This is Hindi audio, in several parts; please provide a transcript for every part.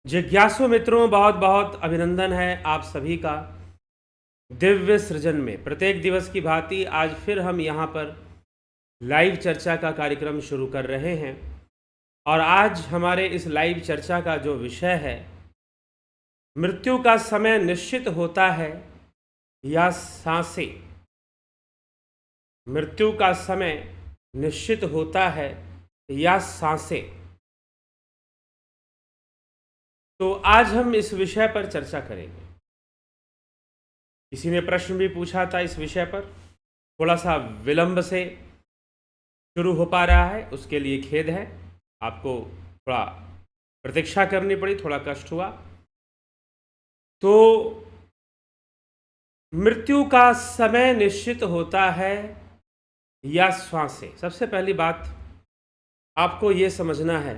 जिज्ञासु मित्रों, बहुत बहुत अभिनंदन है आप सभी का दिव्य सृजन में। प्रत्येक दिवस की भांति आज फिर हम यहाँ पर लाइव चर्चा का कार्यक्रम शुरू कर रहे हैं और आज हमारे इस लाइव चर्चा का जो विषय है, मृत्यु का समय निश्चित होता है या सांसें। मृत्यु का समय निश्चित होता है या सांसें। तो आज हम इस विषय पर चर्चा करेंगे। किसी ने प्रश्न भी पूछा था इस विषय पर, थोड़ा सा विलंब से शुरू हो पा रहा है, उसके लिए खेद है। आपको थोड़ा प्रतीक्षा करनी पड़ी, थोड़ा कष्ट हुआ। तो मृत्यु का समय निश्चित होता है या श्वासें। सबसे पहली बात आपको ये समझना है,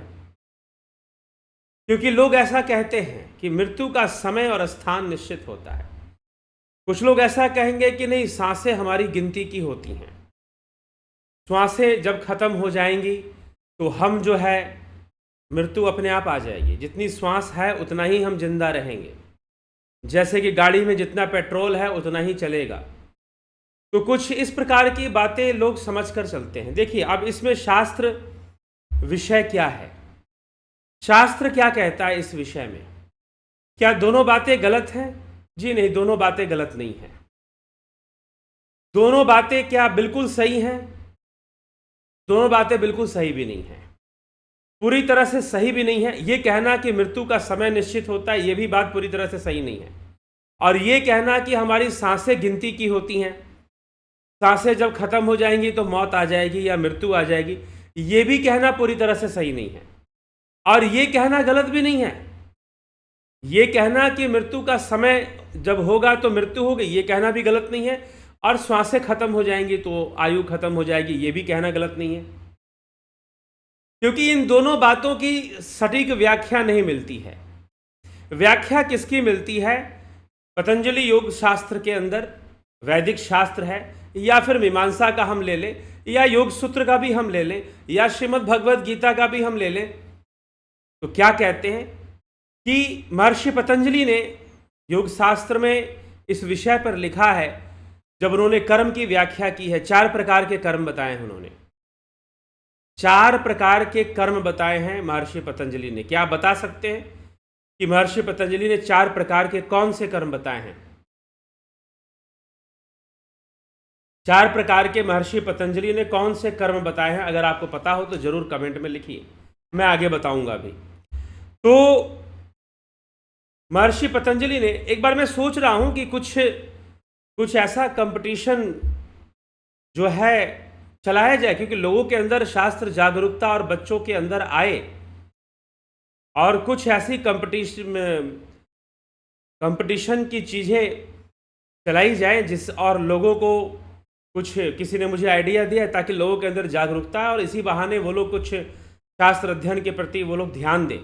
क्योंकि लोग ऐसा कहते हैं कि मृत्यु का समय और स्थान निश्चित होता है। कुछ लोग ऐसा कहेंगे कि नहीं, सांसें हमारी गिनती की होती हैं। श्वासें जब खत्म हो जाएंगी तो हम जो है, मृत्यु अपने आप आ जाएगी। जितनी श्वास है उतना ही हम जिंदा रहेंगे। जैसे कि गाड़ी में जितना पेट्रोल है उतना ही चलेगा। तो कुछ इस प्रकार की बातें लोग समझ कर चलते हैं। देखिए, अब इसमें शास्त्र विषय क्या है, शास्त्र क्या कहता है इस विषय में। क्या दोनों बातें गलत हैं? जी नहीं, दोनों बातें गलत नहीं हैं। दोनों बातें क्या बिल्कुल सही हैं? दोनों बातें बिल्कुल सही भी नहीं हैं, पूरी तरह से सही भी नहीं है। ये कहना कि मृत्यु का समय निश्चित होता है, ये भी बात पूरी तरह से सही नहीं है। और ये कहना कि हमारी सांसें गिनती की होती हैं, सांसें जब खत्म हो जाएंगी तो मौत आ जाएगी या मृत्यु आ जाएगी, ये भी कहना पूरी तरह से सही नहीं है। और ये कहना गलत भी नहीं है। ये कहना कि मृत्यु का समय जब होगा तो मृत्यु होगी, ये कहना भी गलत नहीं है। और श्वासें खत्म हो जाएंगी तो आयु खत्म हो जाएगी, ये भी कहना गलत नहीं है। क्योंकि इन दोनों बातों की सटीक व्याख्या नहीं मिलती है। व्याख्या किसकी मिलती है? पतंजलि योग शास्त्र के अंदर, वैदिक शास्त्र है, या फिर मीमांसा का हम ले लें, या योग सूत्र का भी हम ले लें, या श्रीमद् भगवद गीता का भी हम ले लें। तो क्या कहते हैं कि महर्षि पतंजलि ने योग शास्त्र में इस विषय पर लिखा है, जब उन्होंने कर्म की व्याख्या की है। 4 प्रकार के कर्म बताए हैं उन्होंने, 4 प्रकार के कर्म बताए हैं महर्षि पतंजलि ने। क्या आप बता सकते हैं कि महर्षि पतंजलि ने 4 प्रकार के कौन से कर्म बताए हैं? 4 प्रकार के महर्षि पतंजलि ने कौन से कर्म बताए हैं? अगर आपको पता हो तो जरूर कमेंट में लिखिए, मैं आगे बताऊंगा अभी। तो महर्षि पतंजलि ने, एक बार मैं सोच रहा हूं कि कुछ ऐसा कंपटीशन जो है चलाया जाए, क्योंकि लोगों के अंदर शास्त्र जागरूकता और बच्चों के अंदर आए, और कुछ ऐसी कंपटीशन की चीज़ें चलाई जाए जिस, और लोगों को कुछ, किसी ने मुझे आइडिया दिया ताकि लोगों के अंदर जागरूकता है और इसी बहाने वो लोग कुछ शास्त्र अध्ययन के प्रति वो लोग ध्यान दें,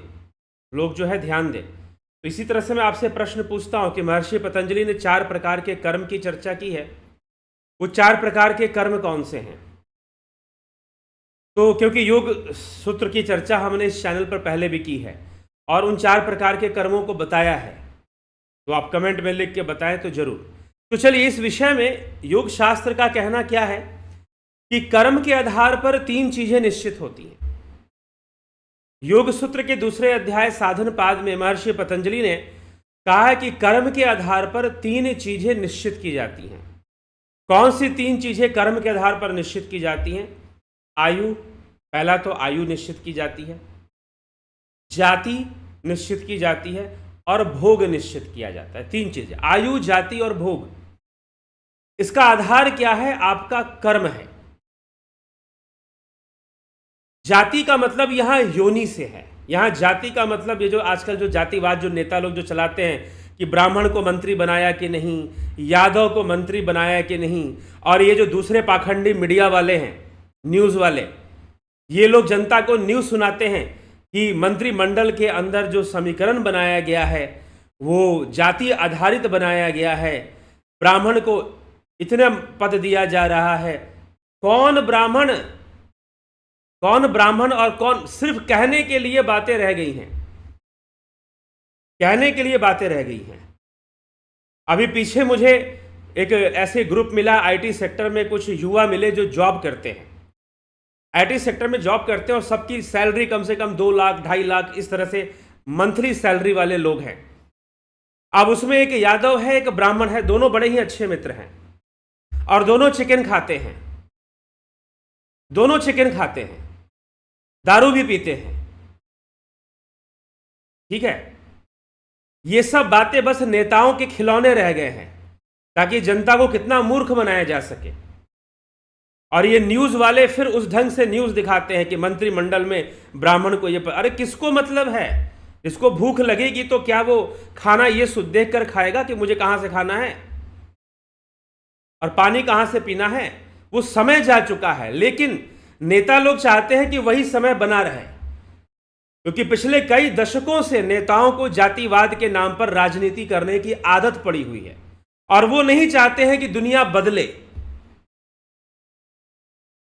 लोग जो है ध्यान दें। तो इसी तरह से मैं आपसे प्रश्न पूछता हूं कि महर्षि पतंजलि ने 4 प्रकार के कर्म की चर्चा की है, वो 4 प्रकार के कर्म कौन से हैं? तो क्योंकि योग सूत्र की चर्चा हमने इस चैनल पर पहले भी की है और उन 4 प्रकार के कर्मों को बताया है, तो आप कमेंट में लिख के बताएं तो जरूर। तो चलिए, इस विषय में योग शास्त्र का कहना क्या है कि कर्म के आधार पर 3 चीजें निश्चित होती हैं। योग सूत्र के दूसरे अध्याय साधन पाद में महर्षि पतंजलि ने कहा है कि कर्म के आधार पर 3 चीजें निश्चित की जाती हैं। कौन सी 3 चीजें कर्म के आधार पर निश्चित की जाती हैं? आयु, पहला तो आयु निश्चित की जाती है, जाति निश्चित की जाती है, और भोग निश्चित किया जाता है। 3 चीजें, आयु, जाति और भोग। इसका आधार क्या है? आपका कर्म है। जाति का मतलब यहां योनि से है। यहां जाति का मतलब, ये जो आजकल जो जातिवाद जो नेता लोग जो चलाते हैं कि ब्राह्मण को मंत्री बनाया कि नहीं, यादव को मंत्री बनाया कि नहीं, और ये जो दूसरे पाखंडी मीडिया वाले हैं, न्यूज़ वाले, ये लोग जनता को न्यूज़ सुनाते हैं कि मंत्रिमंडल के अंदर जो समीकरण बनाया गया है वो जाति आधारित बनाया गया है, ब्राह्मण को इतना पद दिया जा रहा है। कौन ब्राह्मण और कौन, सिर्फ कहने के लिए बातें रह गई हैं। कहने के लिए बातें रह गई हैं। अभी पीछे मुझे एक ऐसे ग्रुप मिला, आईटी सेक्टर में कुछ युवा मिले जो जॉब करते हैं, आईटी सेक्टर में जॉब करते हैं और सबकी सैलरी कम से कम 2 लाख 2.5 लाख इस तरह से मंथली सैलरी वाले लोग हैं। अब उसमें एक यादव है, एक ब्राह्मण है, दोनों बड़े ही अच्छे मित्र हैं और दोनों चिकन खाते हैं, दोनों चिकन खाते हैं, दारू भी पीते हैं। ठीक है, ये सब बातें बस नेताओं के खिलौने रह गए हैं ताकि जनता को कितना मूर्ख बनाया जा सके। और ये न्यूज वाले फिर उस ढंग से न्यूज दिखाते हैं कि मंत्रिमंडल में ब्राह्मण को ये अरे किसको मतलब है? इसको भूख लगेगी तो क्या वो खाना ये देख कर खाएगा कि मुझे कहां से खाना है और पानी कहां से पीना है? वो समय जा चुका है। लेकिन नेता लोग चाहते हैं कि वही समय बना रहे, क्योंकि पिछले कई दशकों से नेताओं को जातिवाद के नाम पर राजनीति करने की आदत पड़ी हुई है और वो नहीं चाहते हैं कि दुनिया बदले।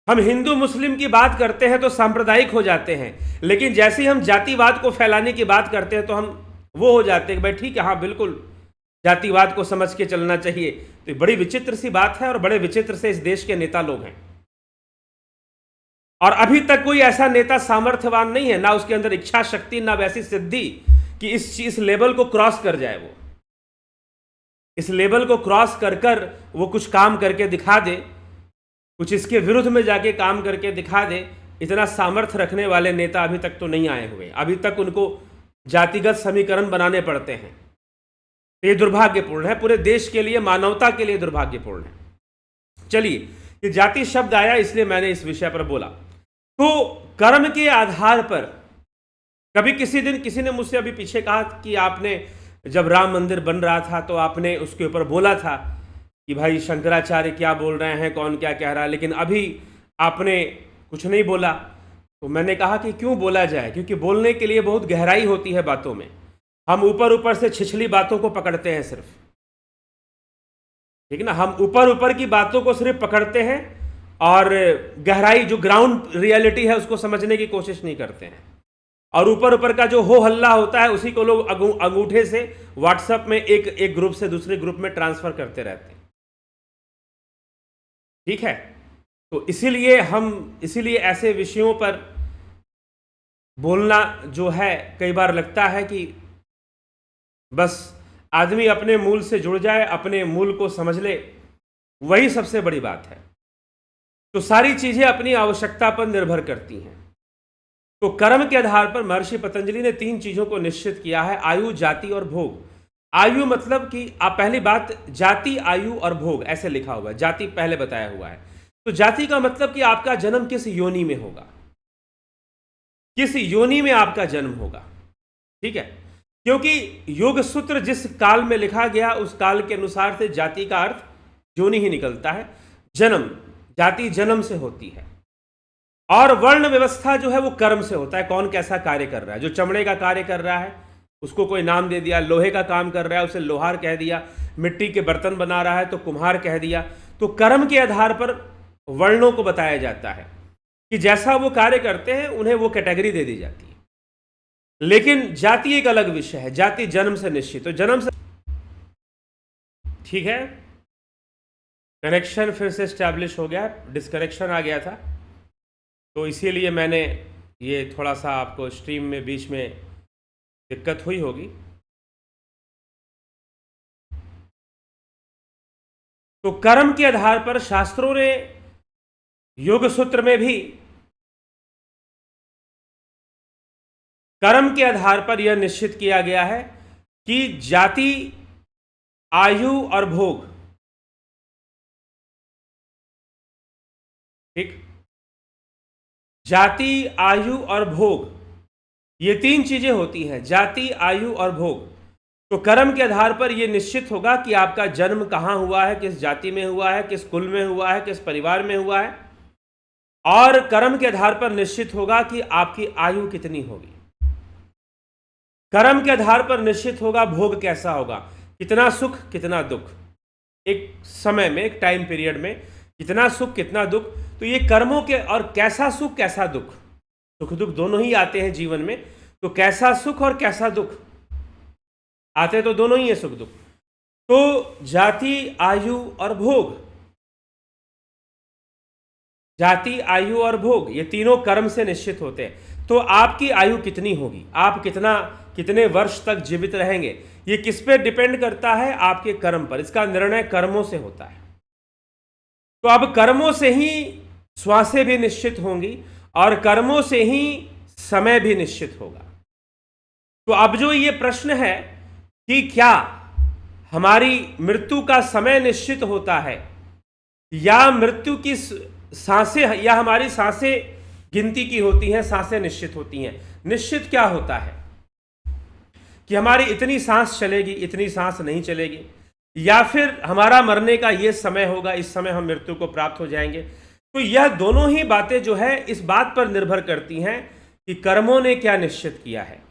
हम हिंदू मुस्लिम की बात करते हैं तो सांप्रदायिक हो जाते हैं, लेकिन जैसे ही हम जातिवाद को फैलाने की बात करते हैं तो हम वो हो जाते हैं कि भाई ठीक है, हाँ बिल्कुल जातिवाद को समझ के चलना चाहिए। तो बड़ी विचित्र सी बात है और बड़े विचित्र से इस देश के नेता लोग हैं और अभी तक कोई ऐसा नेता सामर्थ्यवान नहीं है, ना उसके अंदर इच्छा शक्ति, ना वैसी सिद्धि कि इस लेवल को क्रॉस कर जाए। वो इस लेवल को क्रॉस कर कर वो कुछ काम करके दिखा दे, कुछ इसके विरुद्ध में जाके काम करके दिखा दे। इतना सामर्थ्य रखने वाले नेता अभी तक तो नहीं आए हुए। अभी तक उनको जातिगत समीकरण बनाने पड़ते हैं। ये दुर्भाग्यपूर्ण है, पूरे देश के लिए, मानवता के लिए दुर्भाग्यपूर्ण है। चलिए, ये जाति शब्द आया इसलिए मैंने इस विषय पर बोला। तो कर्म के आधार पर कभी किसी दिन किसी ने मुझसे अभी पीछे कहा कि आपने जब राम मंदिर बन रहा था तो आपने उसके ऊपर बोला था कि भाई शंकराचार्य क्या बोल रहे हैं, कौन क्या कह रहा है, लेकिन अभी आपने कुछ नहीं बोला। तो मैंने कहा कि क्यों बोला जाए, क्योंकि बोलने के लिए बहुत गहराई होती है बातों में। हम ऊपर ऊपर से छिछली बातों को पकड़ते हैं सिर्फ, ठीक है ना। हम ऊपर ऊपर की बातों को सिर्फ पकड़ते हैं और गहराई जो ग्राउंड रियलिटी है उसको समझने की कोशिश नहीं करते हैं। और ऊपर ऊपर का जो हो हल्ला होता है उसी को लोग अंगूठे से व्हाट्सएप में एक ग्रुप से दूसरे ग्रुप में ट्रांसफर करते रहते हैं। ठीक है, तो इसीलिए ऐसे विषयों पर बोलना जो है, कई बार लगता है कि बस आदमी अपने मूल से जुड़ जाए, अपने मूल को समझ ले, वही सबसे बड़ी बात है। तो सारी चीजें अपनी आवश्यकता पर निर्भर करती हैं। तो कर्म के आधार पर महर्षि पतंजलि ने 3 चीजों को निश्चित किया है, आयु, जाति और भोग। आयु मतलब कि आप पहली बात, जाति, आयु और भोग ऐसे लिखा हुआ है, जाति पहले बताया हुआ है। तो जाति का मतलब कि आपका जन्म किस योनि में होगा, किस योनि में आपका जन्म होगा। ठीक है, क्योंकि योग सूत्र जिस काल में लिखा गया उस काल के अनुसार से जाति का अर्थ योनि ही निकलता है। जन्म, जाति जन्म से होती है और वर्ण व्यवस्था जो है वो कर्म से होता है। कौन कैसा कार्य कर रहा है, जो चमड़े का कार्य कर रहा है उसको कोई नाम दे दिया, लोहे का काम कर रहा है उसे लोहार कह दिया, मिट्टी के बर्तन बना रहा है तो कुम्हार कह दिया। तो कर्म के आधार पर वर्णों को बताया जाता है कि जैसा वो कार्य करते हैं उन्हें वो कैटेगरी दे दी जाती है। लेकिन जाति एक अलग विषय है, जाति जन्म से निश्चित, तो जन्म से। ठीक है, कनेक्शन फिर से स्टैब्लिश हो गया, डिस्कनेक्शन आ गया था, तो इसीलिए मैंने ये थोड़ा सा आपको स्ट्रीम में बीच में दिक्कत हुई होगी। तो कर्म के आधार पर शास्त्रों ने योग सूत्र में भी कर्म के आधार पर यह निश्चित किया गया है कि जाति, आयु और भोग, ठीक, जाति, आयु और भोग, ये 3 चीजें होती हैं, जाति, आयु और भोग। तो कर्म के आधार पर यह निश्चित होगा कि आपका जन्म कहां हुआ है, किस जाति में हुआ है, किस कुल में हुआ है, किस परिवार में हुआ है, और कर्म के आधार पर निश्चित होगा कि आपकी आयु कितनी होगी। कर्म के आधार पर निश्चित होगा भोग कैसा होगा, कितना सुख कितना दुख, एक समय में, एक टाइम पीरियड में कितना सुख कितना दुख। तो ये कर्मों के, और कैसा सुख कैसा दुख, सुख दुख दोनों ही आते हैं जीवन में, तो कैसा सुख और कैसा दुख, आते तो दोनों ही है सुख दुख। तो जाति, आयु और भोग, जाति, आयु और भोग, ये तीनों कर्म से निश्चित होते हैं। तो आपकी आयु कितनी होगी, आप कितने वर्ष तक जीवित रहेंगे, ये किस पे डिपेंड करता है? आपके कर्म पर। इसका निर्णय कर्मों से होता है। तो अब कर्मों से ही श्वासें भी निश्चित होंगी और कर्मों से ही समय भी निश्चित होगा। तो अब जो ये प्रश्न है कि क्या हमारी मृत्यु का समय निश्चित होता है या मृत्यु की सांसें, या हमारी सांसें गिनती की होती हैं, सांसें निश्चित होती हैं। निश्चित क्या होता है कि हमारी इतनी सांस चलेगी, इतनी सांस नहीं चलेगी, या फिर हमारा मरने का ये समय होगा, इस समय हम मृत्यु को प्राप्त हो जाएंगे। तो यह दोनों ही बातें जो है इस बात पर निर्भर करती हैं कि कर्मों ने क्या निश्चित किया है।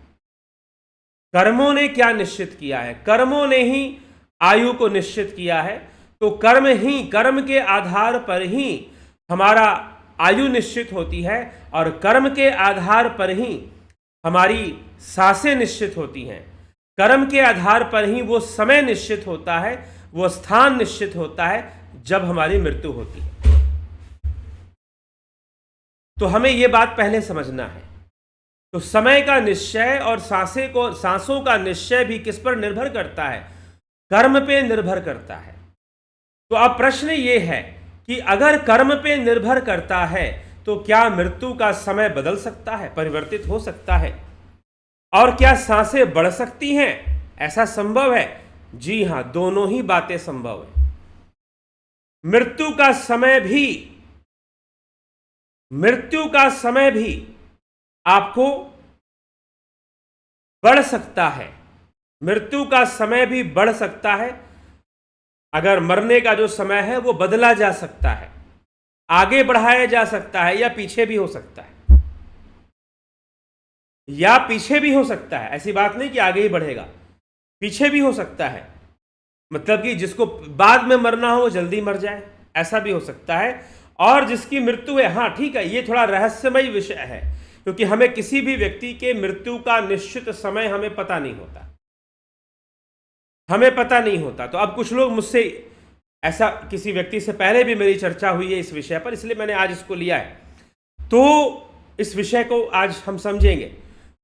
कर्मों ने क्या निश्चित किया है? कर्मों ने ही आयु को निश्चित किया है। तो कर्म के आधार पर ही हमारा आयु निश्चित होती है और कर्म के आधार पर ही हमारी सांसें निश्चित होती हैं। कर्म के आधार पर ही वो समय निश्चित होता है, वो स्थान निश्चित होता है जब हमारी मृत्यु होती है। तो हमें ये बात पहले समझना है। तो समय का निश्चय और सांसों का निश्चय भी किस पर निर्भर करता है? कर्म पे निर्भर करता है। तो अब प्रश्न ये है कि अगर कर्म पे निर्भर करता है तो क्या मृत्यु का समय बदल सकता है, परिवर्तित हो सकता है? और क्या सांसें बढ़ सकती हैं? ऐसा संभव है? जी हां, दोनों ही बातें संभव है। मृत्यु का समय भी आपको बढ़ सकता है। मृत्यु का समय भी बढ़ सकता है। अगर मरने का जो समय है वो बदला जा सकता है, आगे बढ़ाया जा सकता है, या पीछे भी हो सकता है, या पीछे भी हो सकता है। ऐसी बात नहीं कि आगे ही बढ़ेगा, पीछे भी हो सकता है। मतलब कि जिसको बाद में मरना हो वो जल्दी मर जाए, ऐसा भी हो सकता है। और जिसकी मृत्यु है, हाँ ठीक है, ये थोड़ा रहस्यमय विषय है, क्योंकि हमें किसी भी व्यक्ति के मृत्यु का निश्चित समय हमें पता नहीं होता। तो अब कुछ लोग मुझसे, ऐसा किसी व्यक्ति से पहले भी मेरी चर्चा हुई है इस विषय पर, इसलिए मैंने आज इसको लिया है। तो इस विषय को आज हम समझेंगे।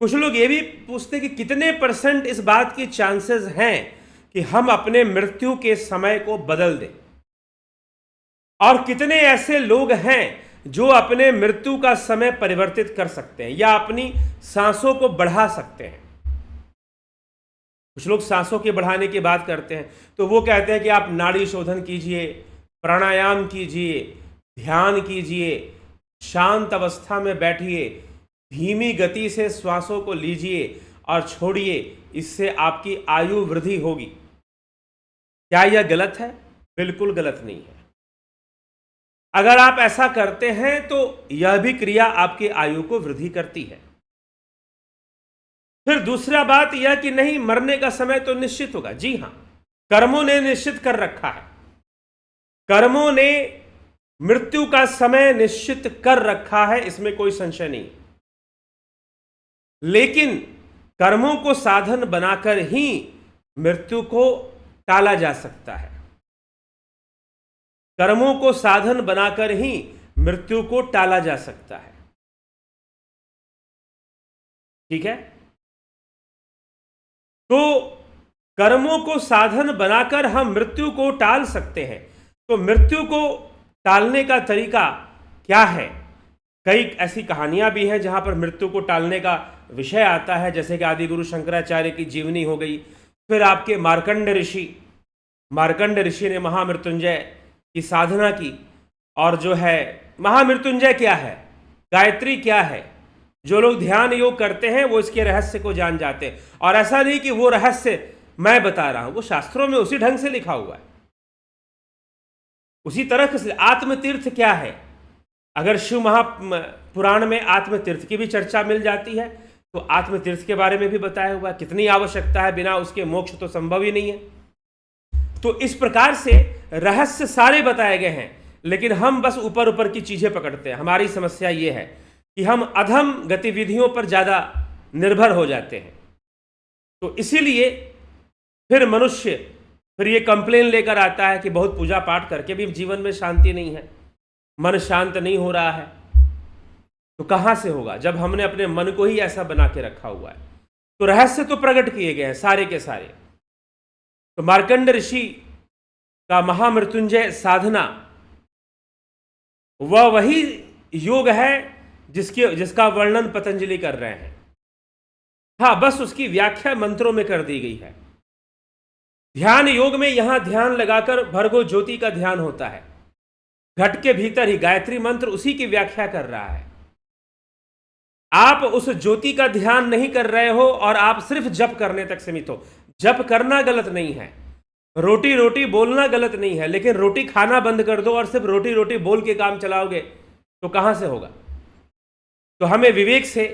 कुछ लोग ये भी पूछते हैं कि कितने % इस बात की चांसेस हैं कि हम अपने मृत्यु के समय को बदल दें, और कितने ऐसे लोग हैं जो अपने मृत्यु का समय परिवर्तित कर सकते हैं या अपनी सांसों को बढ़ा सकते हैं। कुछ लोग सांसों के बढ़ाने की बात करते हैं, तो वो कहते हैं कि आप नाड़ी शोधन कीजिए, प्राणायाम कीजिए, ध्यान कीजिए, शांत अवस्था में बैठिए, धीमी गति से श्वासों को लीजिए और छोड़िए, इससे आपकी आयु वृद्धि होगी। क्या यह गलत है? बिल्कुल गलत नहीं है। अगर आप ऐसा करते हैं तो यह भी क्रिया आपकी आयु को वृद्धि करती है। फिर दूसरा बात यह कि नहीं, मरने का समय तो निश्चित होगा। जी हां, कर्मों ने निश्चित कर रखा है। कर्मों ने मृत्यु का समय निश्चित कर रखा है, इसमें कोई संशय नहीं। लेकिन कर्मों को साधन बनाकर ही मृत्यु को टाला जा सकता है। कर्मों को साधन बनाकर ही मृत्यु को टाला जा सकता है। ठीक है? तो कर्मों को साधन बनाकर हम मृत्यु को टाल सकते हैं। तो मृत्यु को टालने का तरीका क्या है? कई ऐसी कहानियां भी हैं जहां पर मृत्यु को टालने का विषय आता है, जैसे कि आदि गुरु शंकराचार्य की जीवनी हो गई। फिर आपके मार्कंड ऋषि ने महामृत्युंजय की साधना की, और जो है महामृत्युंजय क्या है, गायत्री क्या है, जो लोग ध्यान योग करते हैं वो इसके रहस्य को जान जाते हैं। और ऐसा नहीं कि वो रहस्य मैं बता रहा हूं, वो शास्त्रों में उसी ढंग से लिखा हुआ है, उसी तरह से। आत्मतीर्थ क्या है? अगर शिव महापुराण में आत्मतीर्थ की भी चर्चा मिल जाती है तो आत्मतीर्थ के बारे में भी बताया हुआ है। कितनी आवश्यकता है, बिना उसके मोक्ष तो संभव ही नहीं है। तो इस प्रकार से रहस्य सारे बताए गए हैं, लेकिन हम बस ऊपर ऊपर की चीजें पकड़ते हैं। हमारी समस्या ये है कि हम अधम गतिविधियों पर ज्यादा निर्भर हो जाते हैं। तो इसीलिए फिर मनुष्य फिर ये कंप्लेन लेकर आता है कि बहुत पूजा पाठ करके भी जीवन में शांति नहीं है, मन शांत नहीं हो रहा है। तो कहाँ से होगा जब हमने अपने मन को ही ऐसा बना के रखा हुआ है? तो रहस्य तो प्रकट किए गए हैं सारे के सारे। तो मार्कंड ऋषि का महामृत्युंजय साधना वह वही योग है जिसका वर्णन पतंजलि कर रहे हैं। हाँ, बस उसकी व्याख्या मंत्रों में कर दी गई है। ध्यान योग में यहां ध्यान लगाकर भर्गो ज्योति का ध्यान होता है। घट के भीतर ही गायत्री मंत्र उसी की व्याख्या कर रहा है। आप उस ज्योति का ध्यान नहीं कर रहे हो और आप सिर्फ जप करने तक सीमित हो। जप करना गलत नहीं है, रोटी रोटी बोलना गलत नहीं है, लेकिन रोटी खाना बंद कर दो और सिर्फ रोटी रोटी बोल के काम चलाओगे तो कहां से होगा? तो हमें विवेक से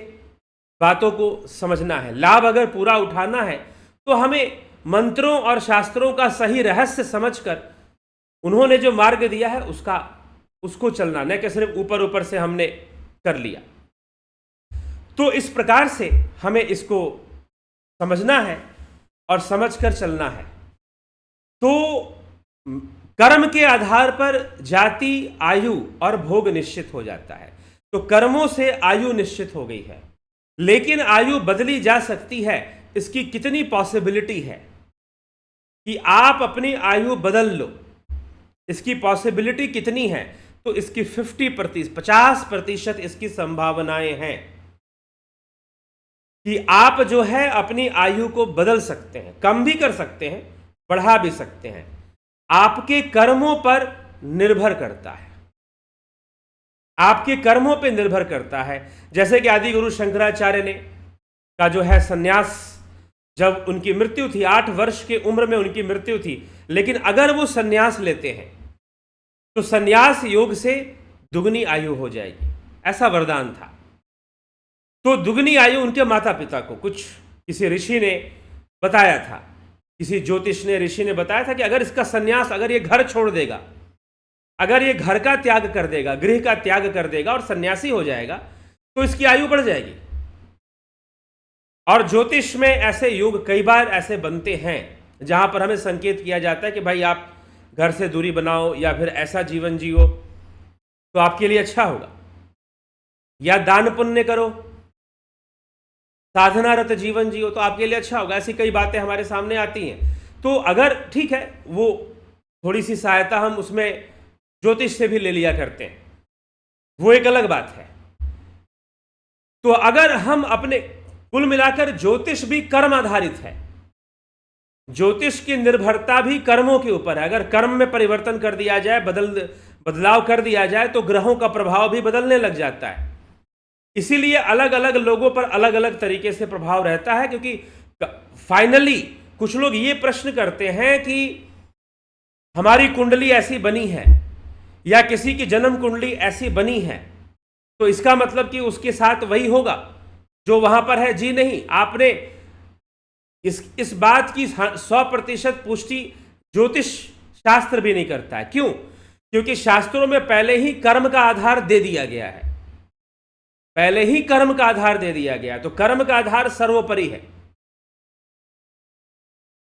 बातों को समझना है। लाभ अगर पूरा उठाना है तो हमें मंत्रों और शास्त्रों का सही रहस्य समझकर उन्होंने जो मार्ग दिया है उसको चलना, न कि सिर्फ ऊपर ऊपर से हमने कर लिया। तो इस प्रकार से हमें इसको समझना है और समझकर चलना है। तो कर्म के आधार पर जाति, आयु और भोग निश्चित हो जाता है। तो कर्मों से आयु निश्चित हो गई है, लेकिन आयु बदली जा सकती है। इसकी कितनी पॉसिबिलिटी है कि आप अपनी आयु बदल लो, इसकी पॉसिबिलिटी कितनी है? तो इसकी 50% इसकी संभावनाएं हैं कि आप जो है अपनी आयु को बदल सकते हैं। कम भी कर सकते हैं, बढ़ा भी सकते हैं। आपके कर्मों पर निर्भर करता है, आपके कर्मों पर निर्भर करता है। जैसे कि आदि गुरु शंकराचार्य ने का जो है सन्यास, जब उनकी मृत्यु थी, 8 वर्ष की उम्र में उनकी मृत्यु थी, लेकिन अगर वो सन्यास लेते हैं तो सन्यास योग से दुगनी आयु हो जाएगी, ऐसा वरदान था। तो दुगनी आयु उनके माता पिता को किसी ऋषि ने बताया था, किसी ज्योतिष ने, ऋषि ने बताया था कि अगर इसका सन्यास, अगर ये घर छोड़ देगा, अगर ये घर का त्याग कर देगा, गृह का त्याग कर देगा और सन्यासी हो जाएगा तो इसकी आयु बढ़ जाएगी। और ज्योतिष में ऐसे योग कई बार ऐसे बनते हैं जहां पर हमें संकेत किया जाता है कि भाई आप घर से दूरी बनाओ या फिर ऐसा जीवन जियो तो आपके लिए अच्छा होगा, या दान पुण्य करो, साधनारत जीवन जियो तो आपके लिए अच्छा होगा। ऐसी कई बातें हमारे सामने आती हैं। तो अगर ठीक है, वो थोड़ी सी सहायता हम उसमें ज्योतिष से भी ले लिया करते हैं, वो एक अलग बात है। तो अगर हम अपने, कुल मिलाकर ज्योतिष भी कर्म आधारित है, ज्योतिष की निर्भरता भी कर्मों के ऊपर है। अगर कर्म में परिवर्तन कर दिया जाए, बदलाव कर दिया जाए तो ग्रहों का प्रभाव भी बदलने लग जाता है। इसीलिए अलग अलग लोगों पर अलग अलग तरीके से प्रभाव रहता है, क्योंकि फाइनली कुछ लोग ये प्रश्न करते हैं कि हमारी कुंडली ऐसी बनी है या किसी की जन्म कुंडली ऐसी बनी है तो इसका मतलब कि उसके साथ वही होगा जो वहां पर है। जी नहीं, आपने इस बात की 100% पुष्टि ज्योतिष शास्त्र भी नहीं करता है। क्यों? क्योंकि शास्त्रों में पहले ही कर्म का आधार दे दिया गया है, पहले ही कर्म का आधार दे दिया गया। तो कर्म का आधार सर्वोपरि है।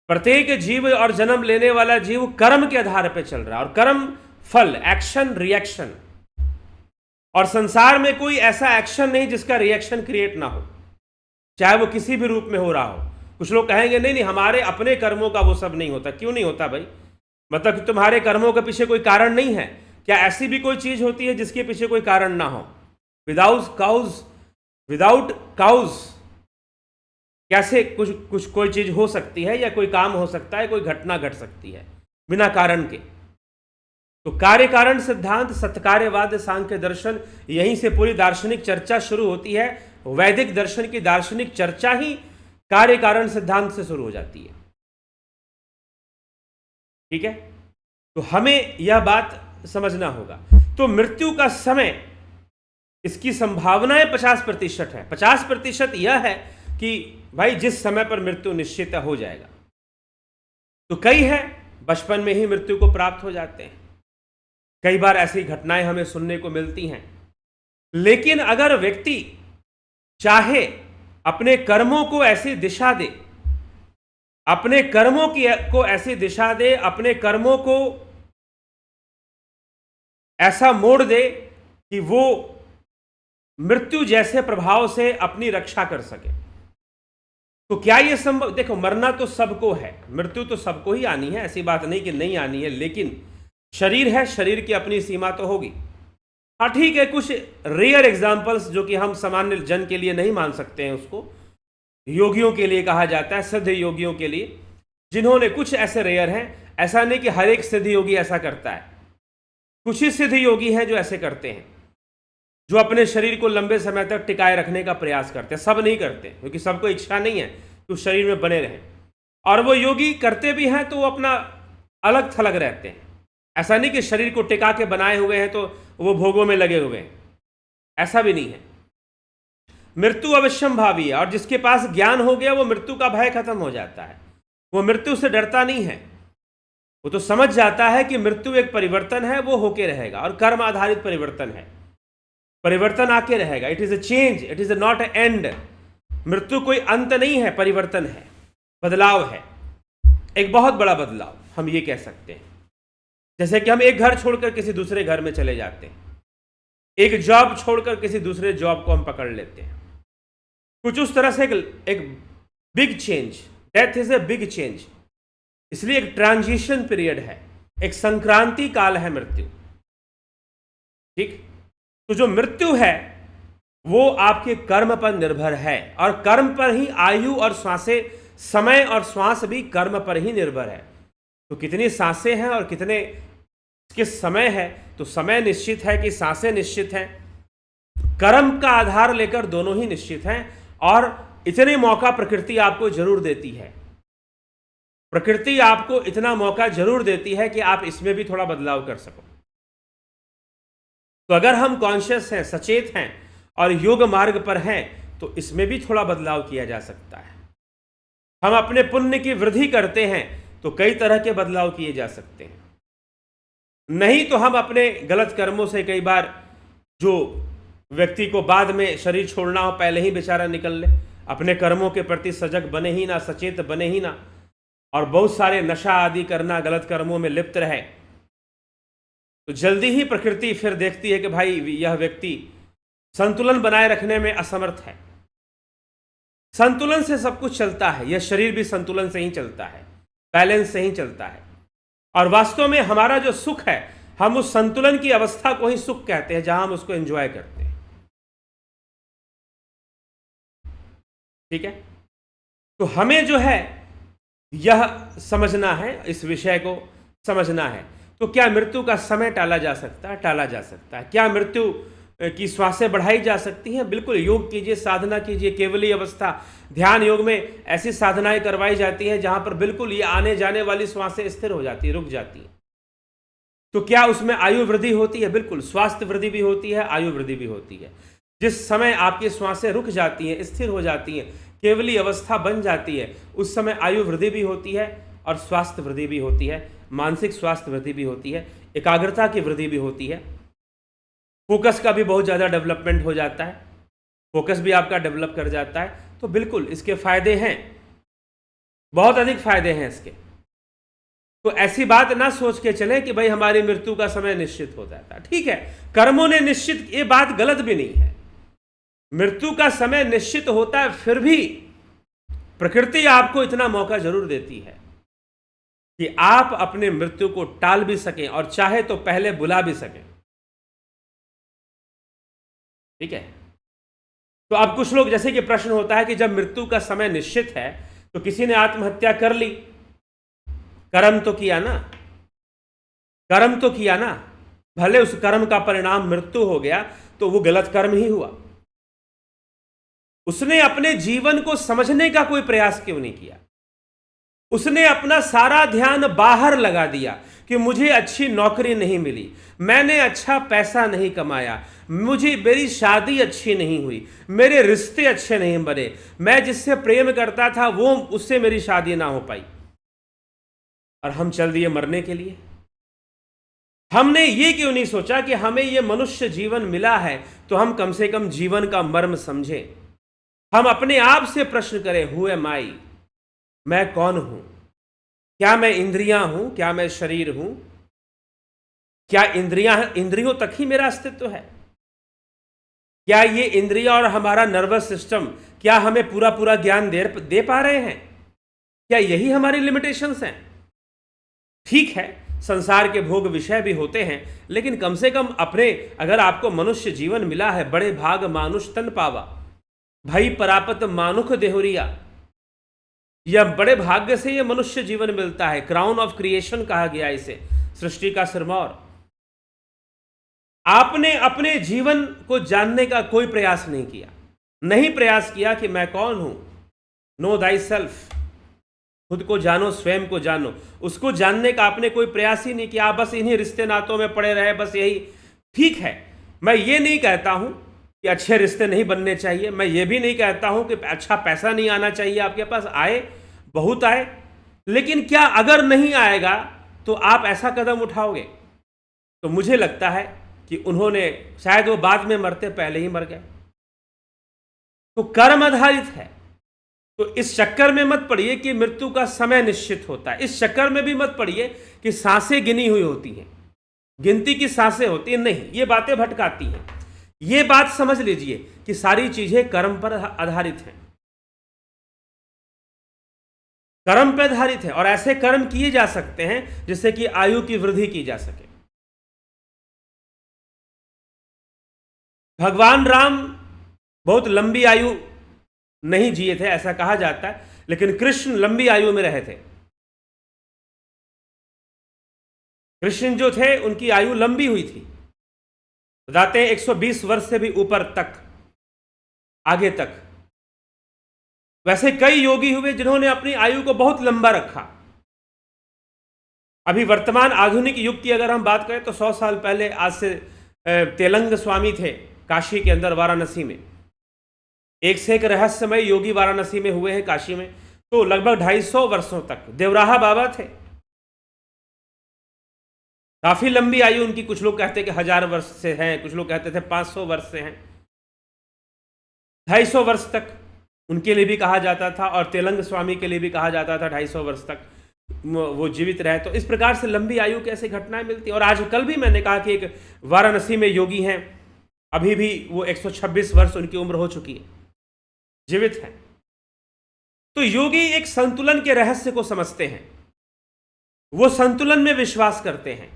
प्रत्येक जीव और जन्म लेने वाला जीव कर्म के आधार पर चल रहा है, और कर्म फल, एक्शन रिएक्शन, और संसार में कोई ऐसा एक्शन नहीं जिसका रिएक्शन क्रिएट ना हो, चाहे वो किसी भी रूप में हो रहा हो। कुछ लोग कहेंगे नहीं नहीं, हमारे अपने कर्मों का वो सब नहीं होता। क्यों नहीं होता भाई? मतलब कि तुम्हारे कर्मों के पीछे कोई कारण नहीं है क्या? ऐसी भी कोई चीज होती है जिसके पीछे कोई कारण ना हो? विदाउट काउज कैसे कोई चीज हो सकती है, या कोई काम हो सकता है, कोई घटना घट सकती है बिना कारण के? तो कार्य कारण सिद्धांत, सत्कार्यवाद, सांख्य दर्शन, यहीं से पूरी दार्शनिक चर्चा शुरू होती है। वैदिक दर्शन की दार्शनिक चर्चा ही कार्य कारण सिद्धांत से शुरू हो जाती है। ठीक है, तो हमें यह बात समझना होगा। तो मृत्यु का समय, इसकी संभावनाएं 50% है। 50% यह है कि भाई जिस समय पर मृत्यु निश्चित हो जाएगा। तो कई है बचपन में ही मृत्यु को प्राप्त हो जाते हैं, कई बार ऐसी घटनाएं हमें सुनने को मिलती हैं। लेकिन अगर व्यक्ति चाहे अपने कर्मों को ऐसी दिशा दे, अपने कर्मों को ऐसी दिशा दे, अपने कर्मों को ऐसा मोड़ दे कि वो मृत्यु जैसे प्रभाव से अपनी रक्षा कर सके। तो क्या यह संभव? देखो, मरना तो सबको है, मृत्यु तो सबको ही आनी है, ऐसी बात नहीं कि नहीं आनी है, लेकिन शरीर है, शरीर की अपनी सीमा तो होगी। हाँ ठीक है, कुछ रेयर एग्जाम्पल्स जो कि हम सामान्य जन के लिए नहीं मान सकते हैं, उसको योगियों के लिए कहा जाता है, सिद्ध योगियों के लिए, जिन्होंने कुछ ऐसे रेयर हैं। ऐसा नहीं कि हर एक सिद्ध योगी ऐसा करता है, कुछ ही सिद्ध योगी हैं जो ऐसे करते हैं, जो अपने शरीर को लंबे समय तक टिकाए रखने का प्रयास करते हैं। सब नहीं करते, क्योंकि सबको इच्छा नहीं है कि उस शरीर में बने रहें, और वो योगी करते भी हैं तो वो अपना अलग थलग रहते हैं। ऐसा नहीं कि शरीर को टिका के बनाए हुए हैं तो वो भोगों में लगे हुए हैं, ऐसा भी नहीं है। मृत्यु अवश्यंभावी है, और जिसके पास ज्ञान हो गया वो मृत्यु का भय खत्म हो जाता है, वो मृत्यु से डरता नहीं है। वो तो समझ जाता है कि मृत्यु एक परिवर्तन है, वो होके रहेगा, और कर्म आधारित परिवर्तन है, परिवर्तन आके रहेगा। It is a change, it is not A and. मृत्यु कोई अंत नहीं है, परिवर्तन है, बदलाव है, एक बहुत बड़ा बदलाव हम ये कह सकते हैं। जैसे कि हम एक घर छोड़कर किसी दूसरे घर में चले जाते हैं, एक जॉब छोड़कर किसी दूसरे जॉब को हम पकड़ लेते हैं, कुछ उस तरह से एक big change. Death is a big change, इसलिए एक ट्रांजिशन पीरियड है, एक संक्रांति काल है मृत्यु। ठीक, तो जो मृत्यु है वो आपके कर्म पर निर्भर है, और कर्म पर ही आयु और श्वासें, समय और श्वास भी कर्म पर ही निर्भर है। तो कितनी सांसें हैं और कितने किस समय है, तो समय निश्चित है कि सांसें निश्चित हैं, कर्म का आधार लेकर दोनों ही निश्चित हैं। और इतने मौका प्रकृति आपको जरूर देती है, प्रकृति आपको इतना मौका जरूर देती है कि आप इसमें भी थोड़ा बदलाव कर सको। तो अगर हम कॉन्शियस हैं, सचेत हैं और योग मार्ग पर हैं, तो इसमें भी थोड़ा बदलाव किया जा सकता है। हम अपने पुण्य की वृद्धि करते हैं तो कई तरह के बदलाव किए जा सकते हैं। नहीं तो हम अपने गलत कर्मों से, कई बार जो व्यक्ति को बाद में शरीर छोड़ना हो पहले ही बेचारा निकल ले, अपने कर्मों के प्रति सजग बने ही ना, सचेत बने ही ना, और बहुत सारे नशा आदि करना, गलत कर्मों में लिप्त रहे, तो जल्दी ही प्रकृति फिर देखती है कि भाई यह व्यक्ति संतुलन बनाए रखने में असमर्थ है। संतुलन से सब कुछ चलता है, यह शरीर भी संतुलन से ही चलता है, बैलेंस से ही चलता है। और वास्तव में हमारा जो सुख है, हम उस संतुलन की अवस्था को ही सुख कहते हैं, जहां हम उसको एंजॉय करते हैं। ठीक है, तो हमें जो है यह समझना है, इस विषय को समझना है। तो क्या मृत्यु का समय टाला जा सकता है? टाला जा सकता है। क्या मृत्यु की श्वासें बढ़ाई जा सकती हैं? बिल्कुल। योग कीजिए, साधना कीजिए, केवली अवस्था, ध्यान योग में ऐसी साधनाएं करवाई जाती हैं जहां पर बिल्कुल ये आने जाने वाली श्वासें स्थिर हो जाती है, रुक जाती है। तो क्या उसमें आयु वृद्धि होती है? बिल्कुल। स्वास्थ्य वृद्धि भी होती है, आयु वृद्धि भी होती है। जिस समय आपकी श्वासें रुक जाती हैं, स्थिर हो जाती हैं, केवली अवस्था बन जाती है, उस समय आयु वृद्धि भी होती है और स्वास्थ्य वृद्धि भी होती है, मानसिक स्वास्थ्य वृद्धि भी होती है, एकाग्रता की वृद्धि भी होती है, फोकस का भी बहुत ज़्यादा डेवलपमेंट हो जाता है, फोकस भी आपका डेवलप कर जाता है। तो बिल्कुल इसके फायदे हैं, बहुत अधिक फायदे हैं इसके। तो ऐसी बात ना सोच के चले कि भाई हमारी मृत्यु का समय निश्चित हो जाता है। ठीक है, कर्मों ने निश्चित, ये बात गलत भी नहीं है, मृत्यु का समय निश्चित होता है, फिर भी प्रकृति आपको इतना मौका जरूर देती है कि आप अपने मृत्यु को टाल भी सकें और चाहे तो पहले बुला भी सकें। ठीक है, तो अब कुछ लोग, जैसे कि प्रश्न होता है कि जब मृत्यु का समय निश्चित है तो किसी ने आत्महत्या कर ली, कर्म तो किया ना, कर्म तो किया ना, भले उस कर्म का परिणाम मृत्यु हो गया तो वो गलत कर्म ही हुआ। उसने अपने जीवन को समझने का कोई प्रयास क्यों नहीं किया? उसने अपना सारा ध्यान बाहर लगा दिया कि मुझे अच्छी नौकरी नहीं मिली, मैंने अच्छा पैसा नहीं कमाया, मेरी शादी अच्छी नहीं हुई, मेरे रिश्ते अच्छे नहीं बने, मैं जिससे प्रेम करता था वो, उससे मेरी शादी ना हो पाई, और हम चल दिए मरने के लिए। हमने ये क्यों नहीं सोचा कि हमें ये मनुष्य जीवन मिला है तो हम कम से कम जीवन का मर्म समझें, हम अपने आप से प्रश्न करें, हु एम आई, मैं कौन हूं? क्या मैं इंद्रियां हूं? क्या मैं शरीर हूं? क्या इंद्रियों तक ही मेरा अस्तित्व है? क्या ये इंद्रिया और हमारा नर्वस सिस्टम क्या हमें पूरा पूरा ज्ञान दे पा रहे हैं? क्या यही हमारी लिमिटेशंस हैं? ठीक है, संसार के भोग विषय भी होते हैं, लेकिन कम से कम अपने, अगर आपको मनुष्य जीवन मिला है, बड़े भाग मानुष तन पावा, भाई परापत मानुख देहुरिया, यह बड़े भाग्य से यह मनुष्य जीवन मिलता है। क्राउन ऑफ क्रिएशन कहा गया इसे, सृष्टि का सिरमौर। आपने अपने जीवन को जानने का कोई प्रयास नहीं किया, नहीं प्रयास किया कि मैं कौन हूं। नो दाई सेल्फ, खुद को जानो, स्वयं को जानो। उसको जानने का आपने कोई प्रयास ही नहीं किया। आप बस इन्हीं रिश्ते नातों में पड़े रहे, बस यही। ठीक है, मैं ये नहीं कहता हूं कि अच्छे रिश्ते नहीं बनने चाहिए, मैं ये भी नहीं कहता हूं कि अच्छा पैसा नहीं आना चाहिए आपके पास, आए, बहुत आए, लेकिन क्या अगर नहीं आएगा तो आप ऐसा कदम उठाओगे? तो मुझे लगता है कि उन्होंने, शायद वो बाद में मरते पहले ही मर गए। तो कर्म आधारित है, तो इस चक्कर में मत पड़िए कि मृत्यु का समय निश्चित होता है। इस चक्कर में भी मत पड़िए कि सांसें गिनी हुई होती हैं, गिनती की सांसें होती हैं, नहीं, ये बातें भटकाती हैं। ये बात समझ लीजिए कि सारी चीजें कर्म पर आधारित हैं, कर्म पर आधारित है, और ऐसे कर्म किए जा सकते हैं जिससे कि आयु की वृद्धि की जा सके। भगवान राम बहुत लंबी आयु नहीं जिए थे ऐसा कहा जाता है, लेकिन कृष्ण लंबी आयु में रहे थे। कृष्ण जो थे उनकी आयु लंबी हुई थी, बताते हैं 120 वर्ष से भी ऊपर तक, आगे तक। वैसे कई योगी हुए जिन्होंने अपनी आयु को बहुत लंबा रखा। अभी वर्तमान आधुनिक युग की अगर हम बात करें तो 100 साल पहले, आज से तेलंग स्वामी थे काशी के अंदर, वाराणसी में, एक से एक रहस्यमय योगी वाराणसी में हुए हैं, काशी में। तो लगभग 250 वर्षों तक देवराहा बाबा थे, काफी लंबी आयु उनकी। कुछ लोग कहते हैं कि 1000 वर्ष से हैं, कुछ लोग कहते थे 500 वर्ष से हैं। 250 वर्ष तक उनके लिए भी कहा जाता था, और तेलंग स्वामी के लिए भी कहा जाता था 250 वर्ष तक वो जीवित रहे। तो इस प्रकार से लंबी आयु कैसे घटनाएं मिलती। और आज कल भी मैंने कहा कि एक वाराणसी में योगी हैं, अभी भी वो 126 वर्ष उनकी उम्र हो चुकी है, जीवित हैं। तो योगी एक संतुलन के रहस्य को समझते हैं, वो संतुलन में विश्वास करते हैं,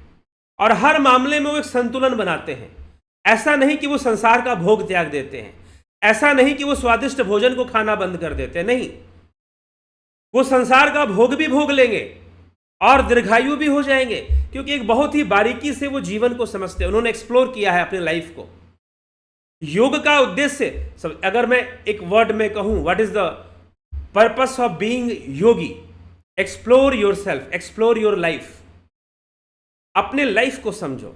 और हर मामले में वो एक संतुलन बनाते हैं। ऐसा नहीं कि वो संसार का भोग त्याग देते हैं, ऐसा नहीं कि वो स्वादिष्ट भोजन को खाना बंद कर देते हैं, नहीं, वो संसार का भोग भी भोग लेंगे और दीर्घायु भी हो जाएंगे, क्योंकि एक बहुत ही बारीकी से वो जीवन को समझते हैं। उन्होंने एक्सप्लोर किया है अपने लाइफ को। योग का उद्देश्य, अगर मैं एक वर्ड में कहूं, what is the purpose of being Yogi? Explore your self, explore your life. अपने लाइफ को समझो,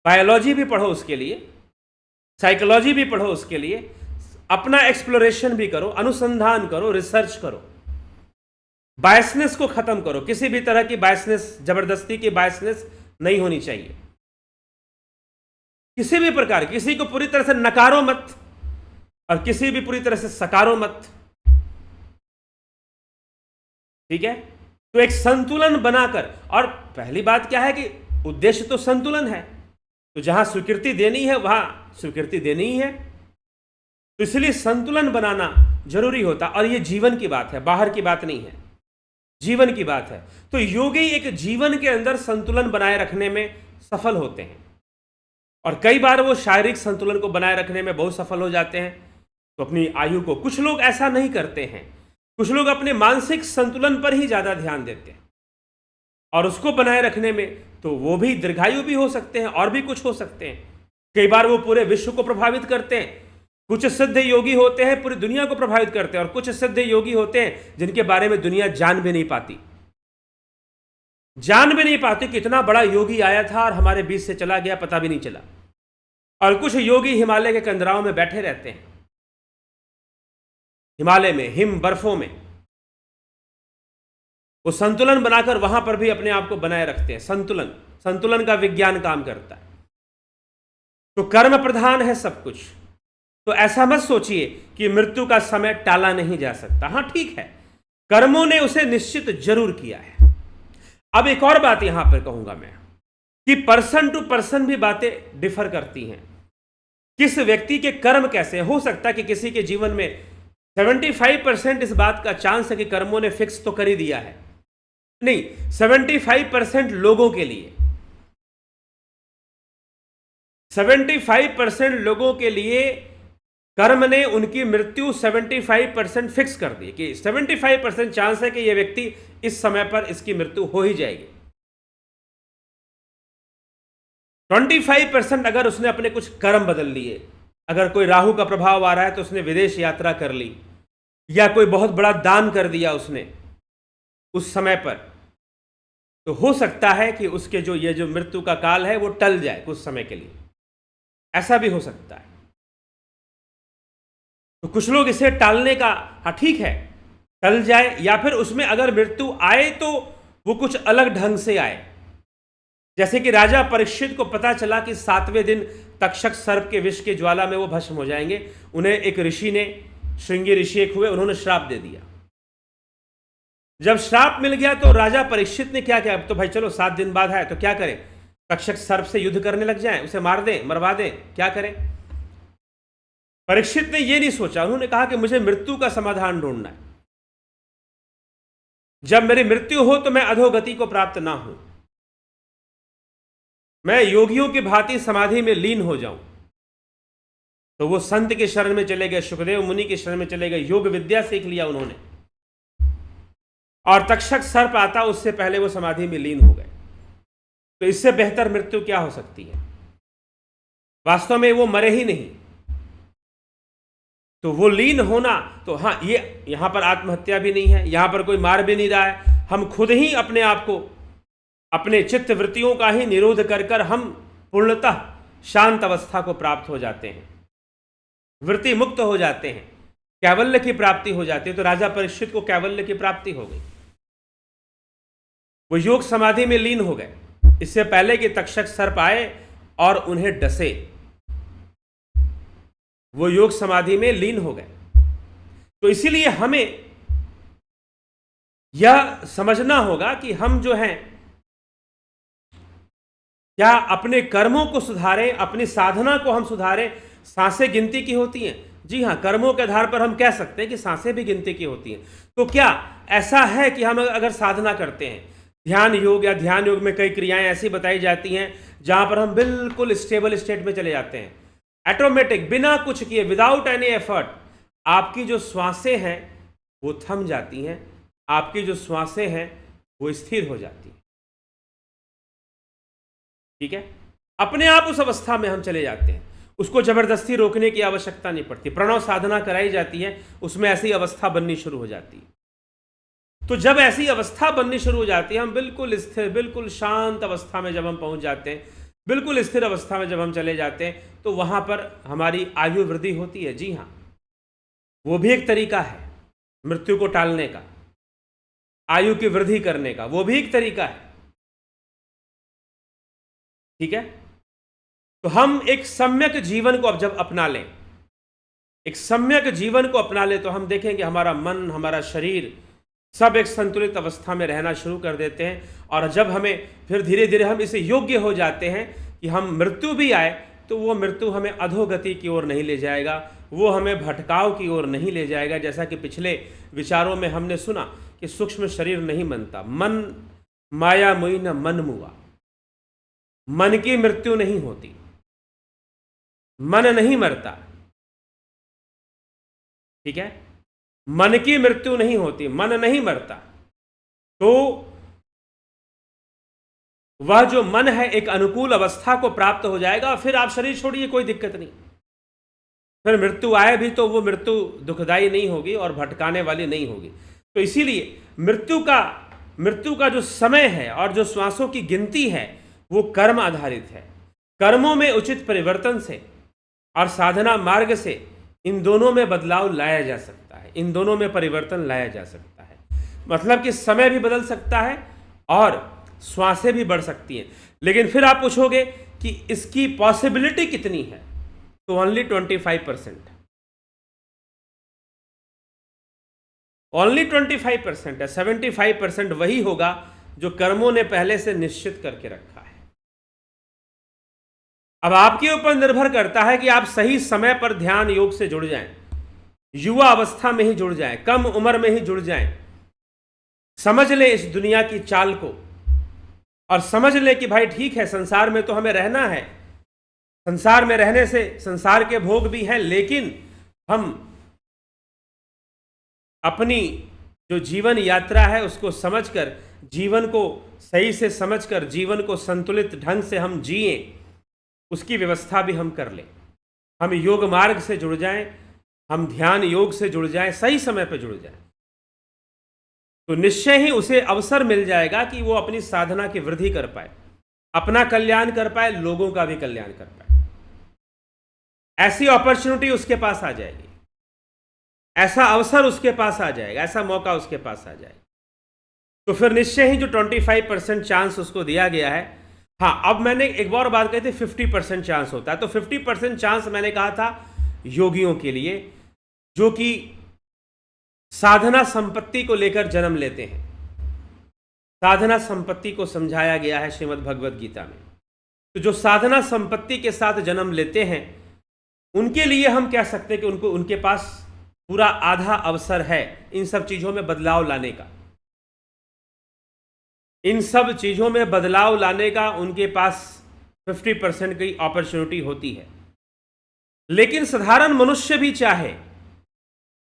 बायोलॉजी भी पढ़ो उसके लिए, साइकोलॉजी भी पढ़ो उसके लिए, अपना एक्सप्लोरेशन भी करो, अनुसंधान करो, रिसर्च करो, बायसनेस को खत्म करो। किसी भी तरह की बायसनेस, जबरदस्ती की बायसनेस नहीं होनी चाहिए, किसी भी प्रकार। किसी को पूरी तरह से नकारो मत, और किसी भी पूरी तरह से सकारो मत, ठीक है? तो एक संतुलन बनाकर, और पहली बात क्या है कि उद्देश्य तो संतुलन है, तो जहां स्वीकृति देनी है वहां स्वीकृति देनी ही है, तो इसलिए संतुलन बनाना जरूरी होता। और ये जीवन की बात है, बाहर की बात नहीं है, जीवन की बात है। तो योगी एक जीवन के अंदर संतुलन बनाए रखने में सफल होते हैं, और कई बार वो शारीरिक संतुलन को बनाए रखने में बहुत सफल हो जाते हैं, तो अपनी आयु को। कुछ लोग ऐसा नहीं करते हैं, कुछ लोग अपने मानसिक संतुलन पर ही ज्यादा ध्यान देते हैं, और उसको बनाए रखने में तो वो भी दीर्घायु भी हो सकते हैं, और भी कुछ हो सकते हैं। कई बार वो पूरे विश्व को प्रभावित करते हैं। कुछ सिद्ध योगी होते हैं पूरी दुनिया को प्रभावित करते हैं, और कुछ सिद्ध योगी होते हैं जिनके बारे में दुनिया जान भी नहीं पाती, जान भी नहीं पाती। कितना बड़ा योगी आया था और हमारे बीच से चला गया, पता भी नहीं चला। और कुछ योगी हिमालय के कंदराओं में बैठे रहते हैं, हिमालय में, हिम बर्फों में, वो संतुलन बनाकर वहां पर भी अपने आप को बनाए रखते हैं। संतुलन का विज्ञान काम करता है। तो कर्म प्रधान है सब कुछ, तो ऐसा मत सोचिए कि मृत्यु का समय टाला नहीं जा सकता। हाँ ठीक है, कर्मों ने उसे निश्चित जरूर किया है। अब एक और बात यहां पर कहूंगा मैं कि पर्सन टू पर्सन भी बातें डिफर करती हैं। किस व्यक्ति के कर्म कैसे, हो सकता है कि किसी के जीवन में 75% इस बात का चांस है कि कर्मों ने फिक्स तो कर ही दिया है, नहीं 75% लोगों के लिए, 75% लोगों के लिए कर्म ने उनकी मृत्यु 75% फिक्स कर दी कि 75% चांस है कि यह व्यक्ति इस समय पर इसकी मृत्यु हो ही जाएगी। 25% अगर उसने अपने कुछ कर्म बदल लिए, अगर कोई राहु का प्रभाव आ रहा है तो उसने विदेश यात्रा कर ली, या कोई बहुत बड़ा दान कर दिया उसने उस समय पर, तो हो सकता है कि उसके ये जो मृत्यु का काल है वो टल जाए कुछ समय के लिए, ऐसा भी हो सकता है। तो कुछ लोग इसे टालने का, हाँ ठीक है टल जाए, या फिर उसमें अगर मृत्यु आए तो वो कुछ अलग ढंग से आए। जैसे कि राजा परीक्षित को पता चला कि 7वें दिन तक्षक सर्प के विष के ज्वाला में वो भस्म हो जाएंगे। उन्हें एक ऋषि ने, श्रृंगी ऋषि एक हुए, उन्होंने श्राप दे दिया। जब श्राप मिल गया तो राजा परीक्षित ने क्या किया, अब तो भाई चलो 7 दिन बाद है तो क्या करें, तक्षक सर्प से युद्ध करने लग जाएं, उसे मार दें, मरवा दें, क्या करें। परीक्षित ने यह नहीं सोचा, उन्होंने कहा कि मुझे मृत्यु का समाधान ढूंढना है। जब मेरी मृत्यु हो तो मैं अधोगति को प्राप्त ना हूं, मैं योगियों की भांति समाधि में लीन हो जाऊं। तो वो संत के शरण में चले गए, सुखदेव मुनि के शरण में चले गए, योग विद्या सीख लिया उन्होंने, और तक्षक सर्प आता उससे पहले वो समाधि में लीन हो गए। तो इससे बेहतर मृत्यु क्या हो सकती है। वास्तव में वो मरे ही नहीं, तो वो लीन होना, तो हाँ ये यहां पर आत्महत्या भी नहीं है, यहां पर कोई मार भी नहीं रहा है, हम खुद ही अपने आप को, अपने चित्त वृत्तियों का ही निरोध कर कर हम पूर्णतः शांत अवस्था को प्राप्त हो जाते हैं, वृत्ति मुक्त हो जाते हैं, कैवल्य की प्राप्ति हो जाती है। तो राजा परीक्षित को कैवल्य की प्राप्ति हो गई, वो योग समाधि में लीन हो गए, इससे पहले कि तक्षक सर्प आए और उन्हें डसे, वो योग समाधि में लीन हो गए। तो इसीलिए हमें यह समझना होगा कि हम जो हैं क्या अपने कर्मों को सुधारें, अपनी साधना को हम सुधारें। सांसें गिनती की होती हैं, जी हाँ, कर्मों के आधार पर हम कह सकते हैं कि सांसें भी गिनती की होती हैं। तो क्या ऐसा है कि हम अगर साधना करते हैं, ध्यान योग या ध्यान योग में कई क्रियाएं ऐसी बताई जाती हैं जहां पर हम बिल्कुल स्टेबल स्टेट में चले जाते हैं, ऑटोमेटिक, बिना कुछ किए, विदाउट एनी एफर्ट, आपकी जो श्वासें हैं वो थम जाती हैं, आपकी जो श्वासें हैं वो स्थिर हो जाती हैं। ठीक है, अपने आप उस अवस्था में हम चले जाते हैं, उसको जबरदस्ती रोकने की आवश्यकता नहीं पड़ती। प्रणव साधना कराई जाती है, उसमें ऐसी अवस्था बननी शुरू हो जाती है। तो जब ऐसी अवस्था बननी शुरू हो जाती है, हम बिल्कुल स्थिर, बिल्कुल शांत अवस्था में जब हम पहुंच जाते हैं, बिल्कुल स्थिर अवस्था में जब हम चले जाते हैं, तो वहां पर हमारी आयु वृद्धि होती है। जी हाँ, वो भी एक तरीका है मृत्यु को टालने का, आयु की वृद्धि करने का, वो भी एक तरीका है। ठीक है, तो हम एक सम्यक जीवन को अब जब अपना लें, एक सम्यक जीवन को अपना लें, तो हम देखेंगे हमारा मन, हमारा शरीर सब एक संतुलित अवस्था में रहना शुरू कर देते हैं। और जब हमें फिर धीरे धीरे हम इसे योग्य हो जाते हैं कि हम मृत्यु भी आए तो वो मृत्यु हमें अधोगति की ओर नहीं ले जाएगा, वो हमें भटकाव की ओर नहीं ले जाएगा। जैसा कि पिछले विचारों में हमने सुना कि सूक्ष्म शरीर नहीं बनता, मन माया मुई न मन मुआ, मन की मृत्यु नहीं होती, मन नहीं मरता। ठीक है, मन की मृत्यु नहीं होती, मन नहीं मरता। तो वह जो मन है एक अनुकूल अवस्था को प्राप्त हो जाएगा, फिर आप शरीर छोड़िए, कोई दिक्कत नहीं। फिर मृत्यु आए भी तो वो मृत्यु दुखदाई नहीं होगी और भटकाने वाली नहीं होगी। तो इसीलिए मृत्यु का जो समय है और जो श्वासों की गिनती है वो कर्म आधारित है। कर्मों में उचित परिवर्तन से और साधना मार्ग से इन दोनों में बदलाव लाया जा सकता है, इन दोनों में परिवर्तन लाया जा सकता है। मतलब कि समय भी बदल सकता है और श्वासें भी बढ़ सकती हैं। लेकिन फिर आप पूछोगे कि इसकी पॉसिबिलिटी कितनी है, तो ओनली 25%। ओनली 25% है। 75% वही होगा जो कर्मों ने पहले से निश्चित करके रखा है। अब आपके ऊपर निर्भर करता है कि आप सही समय पर ध्यान योग से जुड़ जाएं, युवा अवस्था में ही जुड़ जाएं, कम उम्र में ही जुड़ जाएं, समझ लें इस दुनिया की चाल को और समझ लें कि भाई ठीक है, संसार में तो हमें रहना है, संसार में रहने से संसार के भोग भी हैं, लेकिन हम अपनी जो जीवन यात्रा है उसको समझकर, जीवन को सही से समझकर, जीवन को संतुलित ढंग से हम जिए, उसकी व्यवस्था भी हम कर लें। हम योग मार्ग से जुड़ जाएं, हम ध्यान योग से जुड़ जाएं, सही समय पर जुड़ जाएं, तो निश्चय ही उसे अवसर मिल जाएगा कि वो अपनी साधना की वृद्धि कर पाए, अपना कल्याण कर पाए, लोगों का भी कल्याण कर पाए। ऐसी अपॉर्चुनिटी उसके पास आ जाएगी, ऐसा अवसर उसके पास आ जाएगा, ऐसा मौका उसके पास आ जाएगा। तो फिर निश्चय ही जो 25% चांस उसको दिया गया है, हाँ, अब मैंने एक और बात कही थी 50% चांस होता है, तो 50% चांस मैंने कहा था योगियों के लिए, जो कि साधना संपत्ति को लेकर जन्म लेते हैं। साधना संपत्ति को समझाया गया है श्रीमद् भगवद गीता में। तो जो साधना संपत्ति के साथ जन्म लेते हैं, उनके लिए हम कह सकते हैं कि उनके पास पूरा आधा अवसर है इन सब चीजों में बदलाव लाने का। इन सब चीजों में बदलाव लाने का उनके पास 50% की अपॉर्चुनिटी होती है। लेकिन साधारण मनुष्य भी चाहे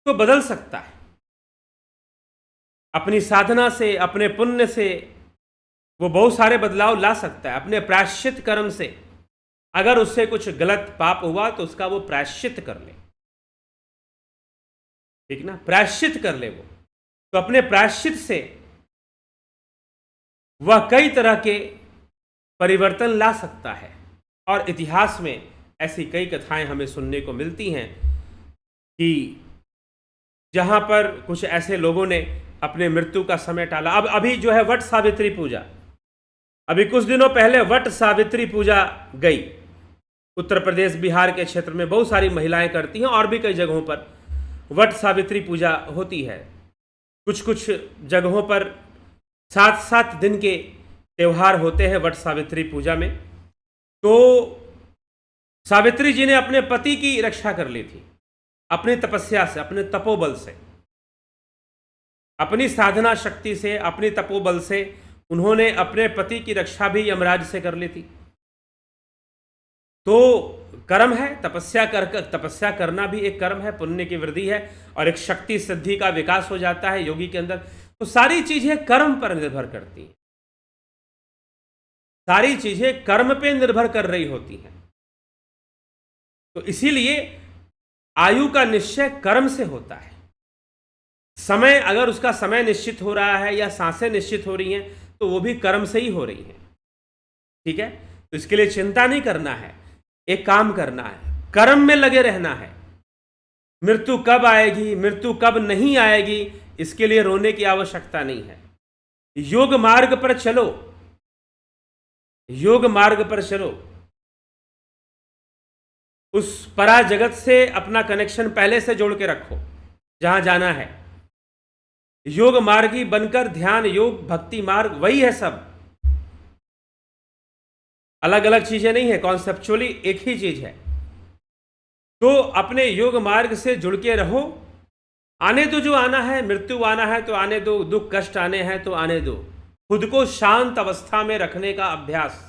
तो बदल सकता है, अपनी साधना से, अपने पुण्य से वो बहुत सारे बदलाव ला सकता है। अपने प्रायश्चित कर्म से अगर उससे कुछ गलत पाप हुआ तो उसका वो प्रायश्चित कर ले, ठीक ना, प्रायश्चित कर ले वो। तो अपने प्रायश्चित से वह कई तरह के परिवर्तन ला सकता है। और इतिहास में ऐसी कई कथाएं हमें सुनने को मिलती हैं कि जहां पर कुछ ऐसे लोगों ने अपने मृत्यु का समय टाला। अब अभी जो है वट सावित्री पूजा, अभी कुछ दिनों पहले वट सावित्री पूजा गई। उत्तर प्रदेश, बिहार के क्षेत्र में बहुत सारी महिलाएं करती हैं, और भी कई जगहों पर वट सावित्री पूजा होती है। कुछ कुछ जगहों पर 7-7 दिन के त्यौहार होते हैं वट सावित्री पूजा में। तो सावित्री जी ने अपने पति की रक्षा कर ली थी अपनी तपस्या से, अपने तपोबल से, अपनी साधना शक्ति से, अपनी तपोबल से उन्होंने अपने पति की रक्षा भी यमराज से कर ली थी। तो कर्म है, तपस्या करना भी एक कर्म है, पुण्य की वृद्धि है और एक शक्ति सिद्धि का विकास हो जाता है योगी के अंदर। तो सारी चीजें कर्म पर निर्भर करती हैं, सारी चीजें कर्म पे निर्भर कर रही होती हैं। तो इसीलिए आयु का निश्चय कर्म से होता है। समय, अगर उसका समय निश्चित हो रहा है या सांसें निश्चित हो रही हैं तो वो भी कर्म से ही हो रही हैं, ठीक है। तो इसके लिए चिंता नहीं करना है, एक काम करना है, कर्म में लगे रहना है। मृत्यु कब आएगी, मृत्यु कब नहीं आएगी, इसके लिए रोने की आवश्यकता नहीं है। योग मार्ग पर चलो, योग मार्ग पर चलो। उस परा जगत से अपना कनेक्शन पहले से जोड़ के रखो जहां जाना है। योग मार्गी बनकर ध्यान, योग, भक्ति मार्ग वही है सब, अलग अलग चीजें नहीं है, कॉन्सेप्चुअली एक ही चीज है। तो अपने योग मार्ग से जुड़ के रहो। आने दो जो आना है, मृत्यु आना है तो आने दो, दुख कष्ट आने हैं तो आने दो। खुद को शांत अवस्था में रखने का अभ्यास,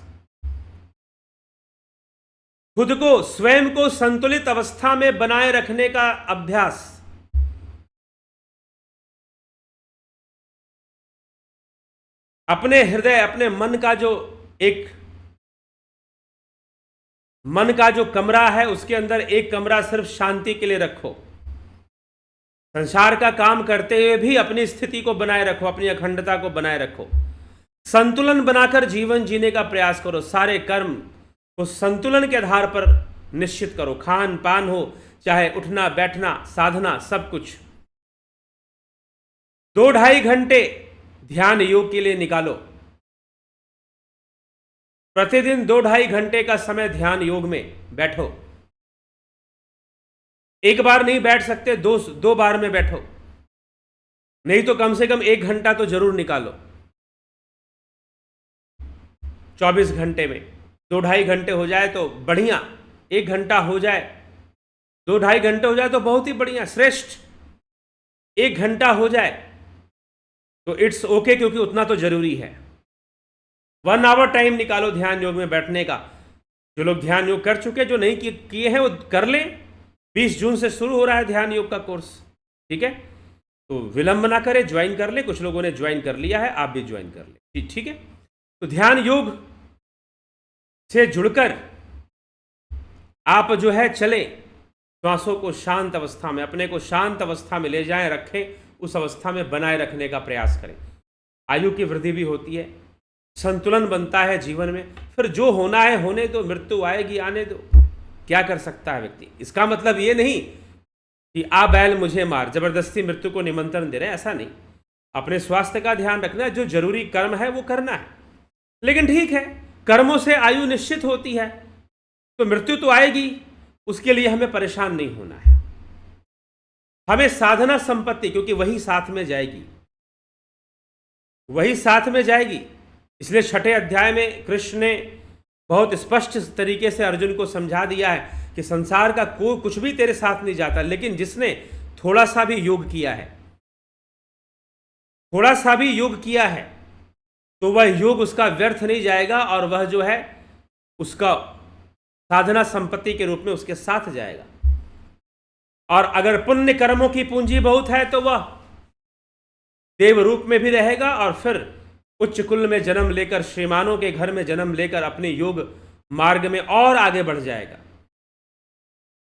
खुद को, स्वयं को संतुलित अवस्था में बनाए रखने का अभ्यास। अपने हृदय, अपने मन का जो एक मन का जो कमरा है उसके अंदर एक कमरा सिर्फ शांति के लिए रखो। संसार का काम करते हुए भी अपनी स्थिति को बनाए रखो, अपनी अखंडता को बनाए रखो। संतुलन बनाकर जीवन जीने का प्रयास करो। सारे कर्म को संतुलन के आधार पर निश्चित करो। खान पान हो, चाहे उठना बैठना, साधना, सब कुछ। 2-2.5 घंटे ध्यान योग के लिए निकालो। प्रतिदिन 2-2.5 घंटे का समय ध्यान योग में बैठो। एक बार नहीं बैठ सकते, दो बार में बैठो। नहीं तो कम से कम 1 घंटा तो जरूर निकालो 24 घंटे में। 2-2.5 घंटे हो जाए तो बढ़िया, 1 घंटा हो जाए, 2-2.5 घंटे हो जाए तो बहुत ही बढ़िया, श्रेष्ठ। 1 घंटा हो जाए तो इट्स ओके, क्योंकि उतना तो जरूरी है। 1 आवर टाइम निकालो ध्यान योग में बैठने का। जो लोग ध्यान योग कर चुके, जो नहीं किए हैं वो कर लें। 20 जून से शुरू हो रहा है ध्यान योग का कोर्स, ठीक है? तो विलंब ना करें, ज्वाइन कर ले। कुछ लोगों ने ज्वाइन कर लिया है, आप भी ज्वाइन कर ले, ठीक है? तो ध्यान योग से जुड़कर आप जो है चले, श्वासों को शांत अवस्था में, अपने को शांत अवस्था में ले जाएं, रखें, उस अवस्था में बनाए रखने का प्रयास करें। आयु की वृद्धि भी होती है, संतुलन बनता है जीवन में। फिर जो होना है होने दो, मृत्यु आएगी आने दो, क्या कर सकता है व्यक्ति। इसका मतलब ये नहीं कि आ बैल मुझे मार, जबरदस्ती मृत्यु को निमंत्रण दे रहे हैं, ऐसा नहीं। अपने स्वास्थ्य का ध्यान रखना है, जो जरूरी कर्म है वो करना है। लेकिन ठीक है, कर्मों से आयु निश्चित होती है, तो मृत्यु तो आएगी, उसके लिए हमें परेशान नहीं होना है। हमें साधना संपत्ति, क्योंकि वही साथ में जाएगी, वही साथ में जाएगी। इसलिए 6ठे अध्याय में कृष्ण ने बहुत स्पष्ट तरीके से अर्जुन को समझा दिया है कि संसार का कोई कुछ भी तेरे साथ नहीं जाता, लेकिन जिसने थोड़ा सा भी योग किया है, थोड़ा सा भी योग किया है, तो वह योग उसका व्यर्थ नहीं जाएगा, और वह जो है उसका साधना संपत्ति के रूप में उसके साथ जाएगा। और अगर पुण्य कर्मों की पूंजी बहुत है तो वह देव रूप में भी रहेगा, और फिर उच्च कुल में जन्म लेकर, श्रीमानों के घर में जन्म लेकर अपने योग मार्ग में और आगे बढ़ जाएगा।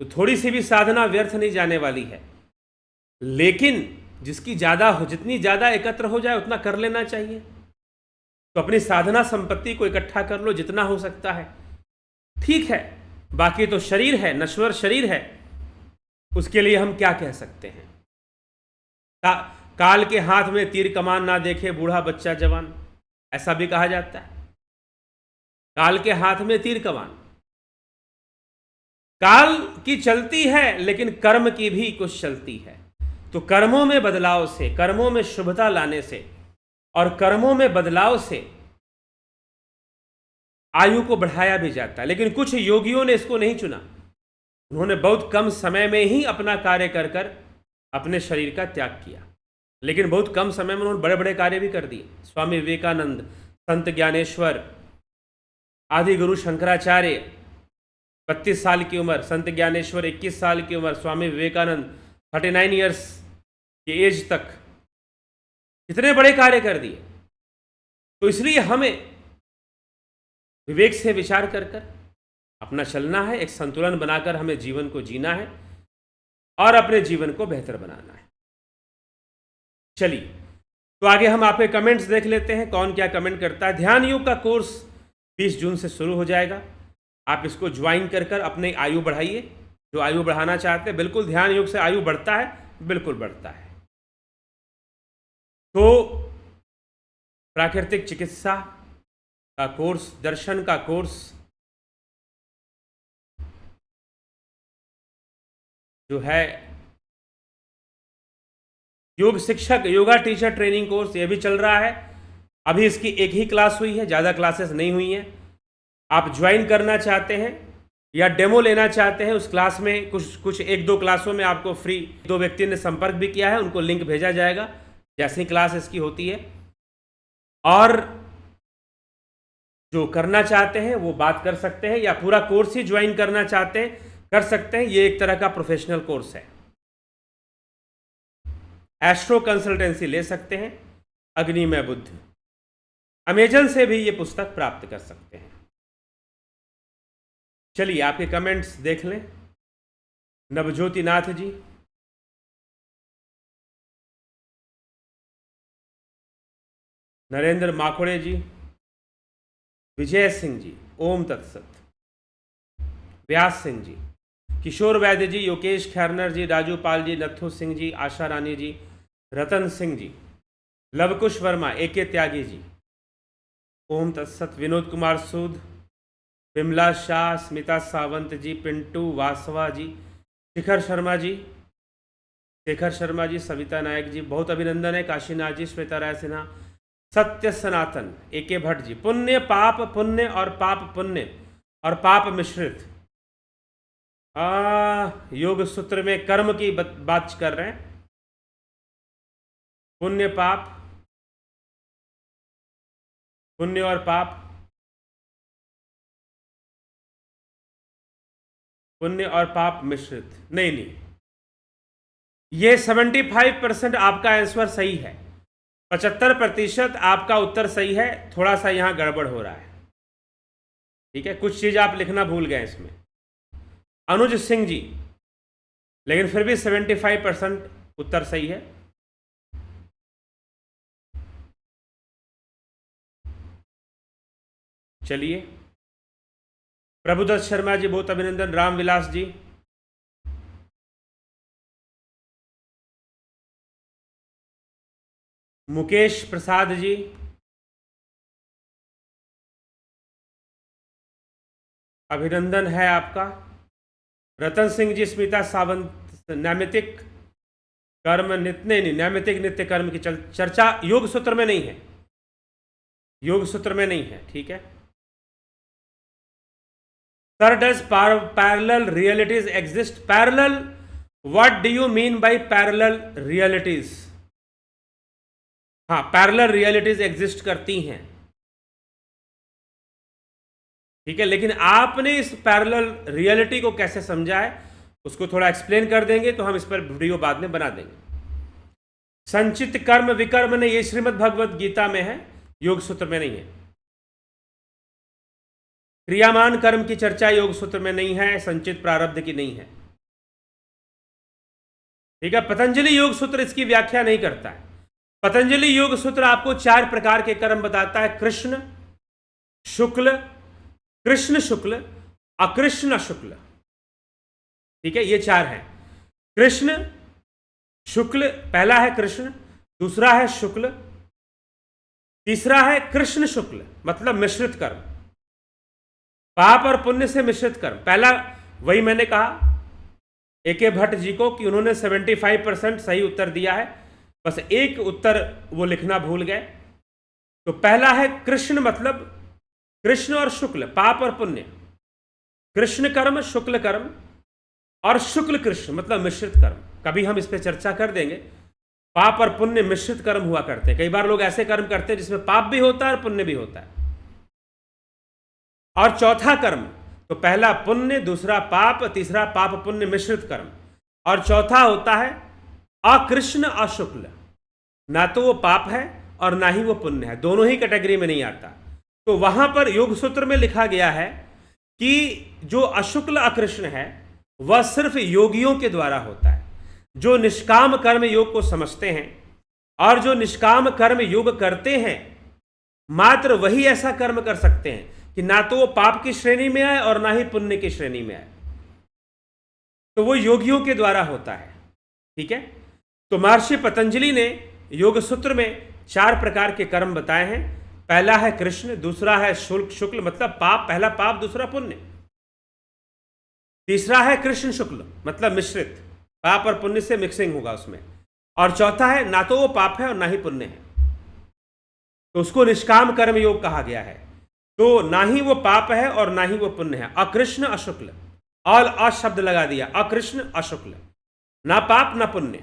तो थोड़ी सी भी साधना व्यर्थ नहीं जाने वाली है। लेकिन जिसकी जितनी ज्यादा एकत्र हो जाए उतना कर लेना चाहिए। तो अपनी साधना संपत्ति को इकट्ठा कर लो जितना हो सकता है, ठीक है। बाकी तो शरीर है, नश्वर शरीर है, उसके लिए हम क्या कह सकते हैं। काल के हाथ में तीर कमान ना देखे बूढ़ा बच्चा जवान, ऐसा भी कहा जाता है। काल के हाथ में तीर कमान, काल की चलती है, लेकिन कर्म की भी कुछ चलती है। तो कर्मों में बदलाव से, कर्मों में शुभता लाने से और कर्मों में बदलाव से आयु को बढ़ाया भी जाता है। लेकिन कुछ योगियों ने इसको नहीं चुना। उन्होंने बहुत कम समय में ही अपना कार्य कर कर अपने शरीर का त्याग किया, लेकिन बहुत कम समय में उन्होंने बड़े बड़े कार्य भी कर दिए। स्वामी विवेकानंद, संत ज्ञानेश्वर, आदि गुरु शंकराचार्य 32 साल की उम्र, संत ज्ञानेश्वर 21 साल की उम्र, स्वामी विवेकानंद 39 ईयर्स की एज तक कितने बड़े कार्य कर दिए। तो इसलिए हमें विवेक से विचार कर कर अपना चलना है, एक संतुलन बनाकर हमें जीवन को जीना है और अपने जीवन को बेहतर बनाना है। चलिए, तो आगे हम आपके कमेंट्स देख लेते हैं, कौन क्या कमेंट करता है। ध्यान योग का कोर्स 20 जून से शुरू हो जाएगा। आप इसको ज्वाइन कर कर अपनी आयु बढ़ाइए। जो आयु बढ़ाना चाहते हैं, बिल्कुल ध्यान योग से आयु बढ़ता है, बिल्कुल बढ़ता है। तो प्राकृतिक चिकित्सा का कोर्स, दर्शन का कोर्स जो है, योग शिक्षक, योगा टीचर ट्रेनिंग कोर्स, ये भी चल रहा है। अभी इसकी एक ही क्लास हुई है, ज़्यादा क्लासेस नहीं हुई हैं। आप ज्वाइन करना चाहते हैं या डेमो लेना चाहते हैं, उस क्लास में कुछ 1-2 क्लासों में आपको फ्री, 2 व्यक्ति ने संपर्क भी किया है, उनको लिंक भेजा जाएगा जैसे ही क्लास इसकी होती है। और जो करना चाहते हैं वो बात कर सकते हैं, या पूरा कोर्स ही ज्वाइन करना चाहते हैं कर सकते हैं। ये एक तरह का प्रोफेशनल कोर्स है। एस्ट्रो कंसल्टेंसी ले सकते हैं, अग्निमय बुद्ध, अमेजन से भी ये पुस्तक प्राप्त कर सकते हैं। चलिए, आपके कमेंट्स देख लें। नवज्योति नाथ जी, नरेंद्र माखोड़े जी, विजय सिंह जी, ओम तत्सत, व्यास सिंह जी, किशोर वैद्य जी, योकेश खैरनर जी, राजू पाल जी, नथु सिंह जी, आशा रानी जी, रतन सिंह जी, लवकुश वर्मा, एके त्यागी जी, ओम तत्सत, विनोद कुमार सूद, विमला शाह, स्मिता सावंत जी, पिंटू वासवा जी, शिखर शर्मा जी, शेखर शर्मा जी, सविता नायक जी, बहुत अभिनंदन है। काशीनाथ जी, श्वेता राय सिन्हा, सत्य सनातन, AK भट्ट जी, पुण्य पाप पुण्य और पाप पुण्य और पाप मिश्रित। योग सूत्र में कर्म की बात कर रहे हैं। पुण्य पाप, पुण्य और पाप, पुण्य और पाप मिश्रित। नहीं नहीं, ये 75% आपका आंसर सही है, 75% आपका उत्तर सही है। थोड़ा सा यहां गड़बड़ हो रहा है, ठीक है, कुछ चीज आप लिखना भूल गए इसमें, अनुज सिंह जी, लेकिन फिर भी 75% उत्तर सही है। चलिए, प्रभुदत्त शर्मा जी, बहुत अभिनंदन। रामविलास जी, मुकेश प्रसाद जी, अभिनंदन है आपका। रतन सिंह जी, स्मिता सावंत, नैमितिक कर्म नित्य, नहीं, नैमितिक नित्य कर्म की चर्चा योग सूत्र में नहीं है, योग सूत्र में नहीं है, ठीक है। Sir, does parallel realities exist? Parallel, what do you mean by parallel realities? हाँ, parallel realities exist करती हैं, ठीक है, लेकिन आपने इस पैरेलल रियलिटी को कैसे समझा है उसको थोड़ा एक्सप्लेन कर देंगे, तो हम इस पर वीडियो बाद में बना देंगे। संचित कर्म विकर्म ने, ये श्रीमद् भगवत गीता में है, योग सूत्र में नहीं है। क्रियामान कर्म की चर्चा योग सूत्र में नहीं है, संचित प्रारब्ध की नहीं है, ठीक है। पतंजलि योग सूत्र इसकी व्याख्या नहीं करता है। पतंजलि योग सूत्र आपको 4 प्रकार के कर्म बताता है, कृष्ण शुक्ल, कृष्ण शुक्ल, अकृष्ण शुक्ल, ठीक है, ये 4 हैं। कृष्ण शुक्ल, पहला है कृष्ण, दूसरा है शुक्ल, तीसरा है कृष्ण शुक्ल, मतलब मिश्रित कर्म, पाप और पुण्य से मिश्रित कर्म। पहला, वही मैंने कहा AK भट्ट जी को कि उन्होंने 75% सही उत्तर दिया है, बस एक उत्तर वो लिखना भूल गए। तो पहला है कृष्ण, मतलब कृष्ण और शुक्ल, पाप और पुण्य, कृष्ण कर्म, शुक्ल कर्म, और शुक्ल कृष्ण मतलब मिश्रित कर्म। कभी हम इस पर चर्चा कर देंगे। पाप और पुण्य मिश्रित कर्म हुआ करते हैं। कई बार लोग ऐसे कर्म करते हैं जिसमें पाप भी होता है और पुण्य भी होता है। और चौथा कर्म, तो पहला पुण्य, दूसरा पाप, तीसरा पाप पुण्य मिश्रित कर्म, और चौथा होता है अकृष्ण अशुक्ल, ना तो वो पाप है और ना ही वो पुण्य है, दोनों ही कैटेगरी में नहीं आता। तो वहां पर योग सूत्र में लिखा गया है कि जो अशुक्ल अकृष्ण है वह सिर्फ योगियों के द्वारा होता है, जो निष्काम कर्म योग को समझते हैं, और जो निष्काम कर्म योग करते हैं मात्र वही ऐसा कर्म कर सकते हैं कि ना तो वो पाप की श्रेणी में आए और ना ही पुण्य की श्रेणी में आए। तो वो योगियों के द्वारा होता है, ठीक है। तो महर्षि पतंजलि ने योग सूत्र में 4 प्रकार के कर्म बताए हैं। पहला है कृष्ण, दूसरा है शुक्ल मतलब पाप, पहला पाप दूसरा पुण्य, तीसरा है कृष्ण शुक्ल मतलब मिश्रित, पाप और पुण्य से मिक्सिंग होगा उसमें, और चौथा है ना तो वो पाप है और ना ही पुण्य है, तो उसको निष्काम कर्म योग कहा गया है। तो ना ही वो पाप है और ना ही वो पुण्य है, अकृष्ण अशुक्ल, ऑल अशब्द लगा दिया, अकृष्ण अशुक्ल, ना पाप ना पुण्य।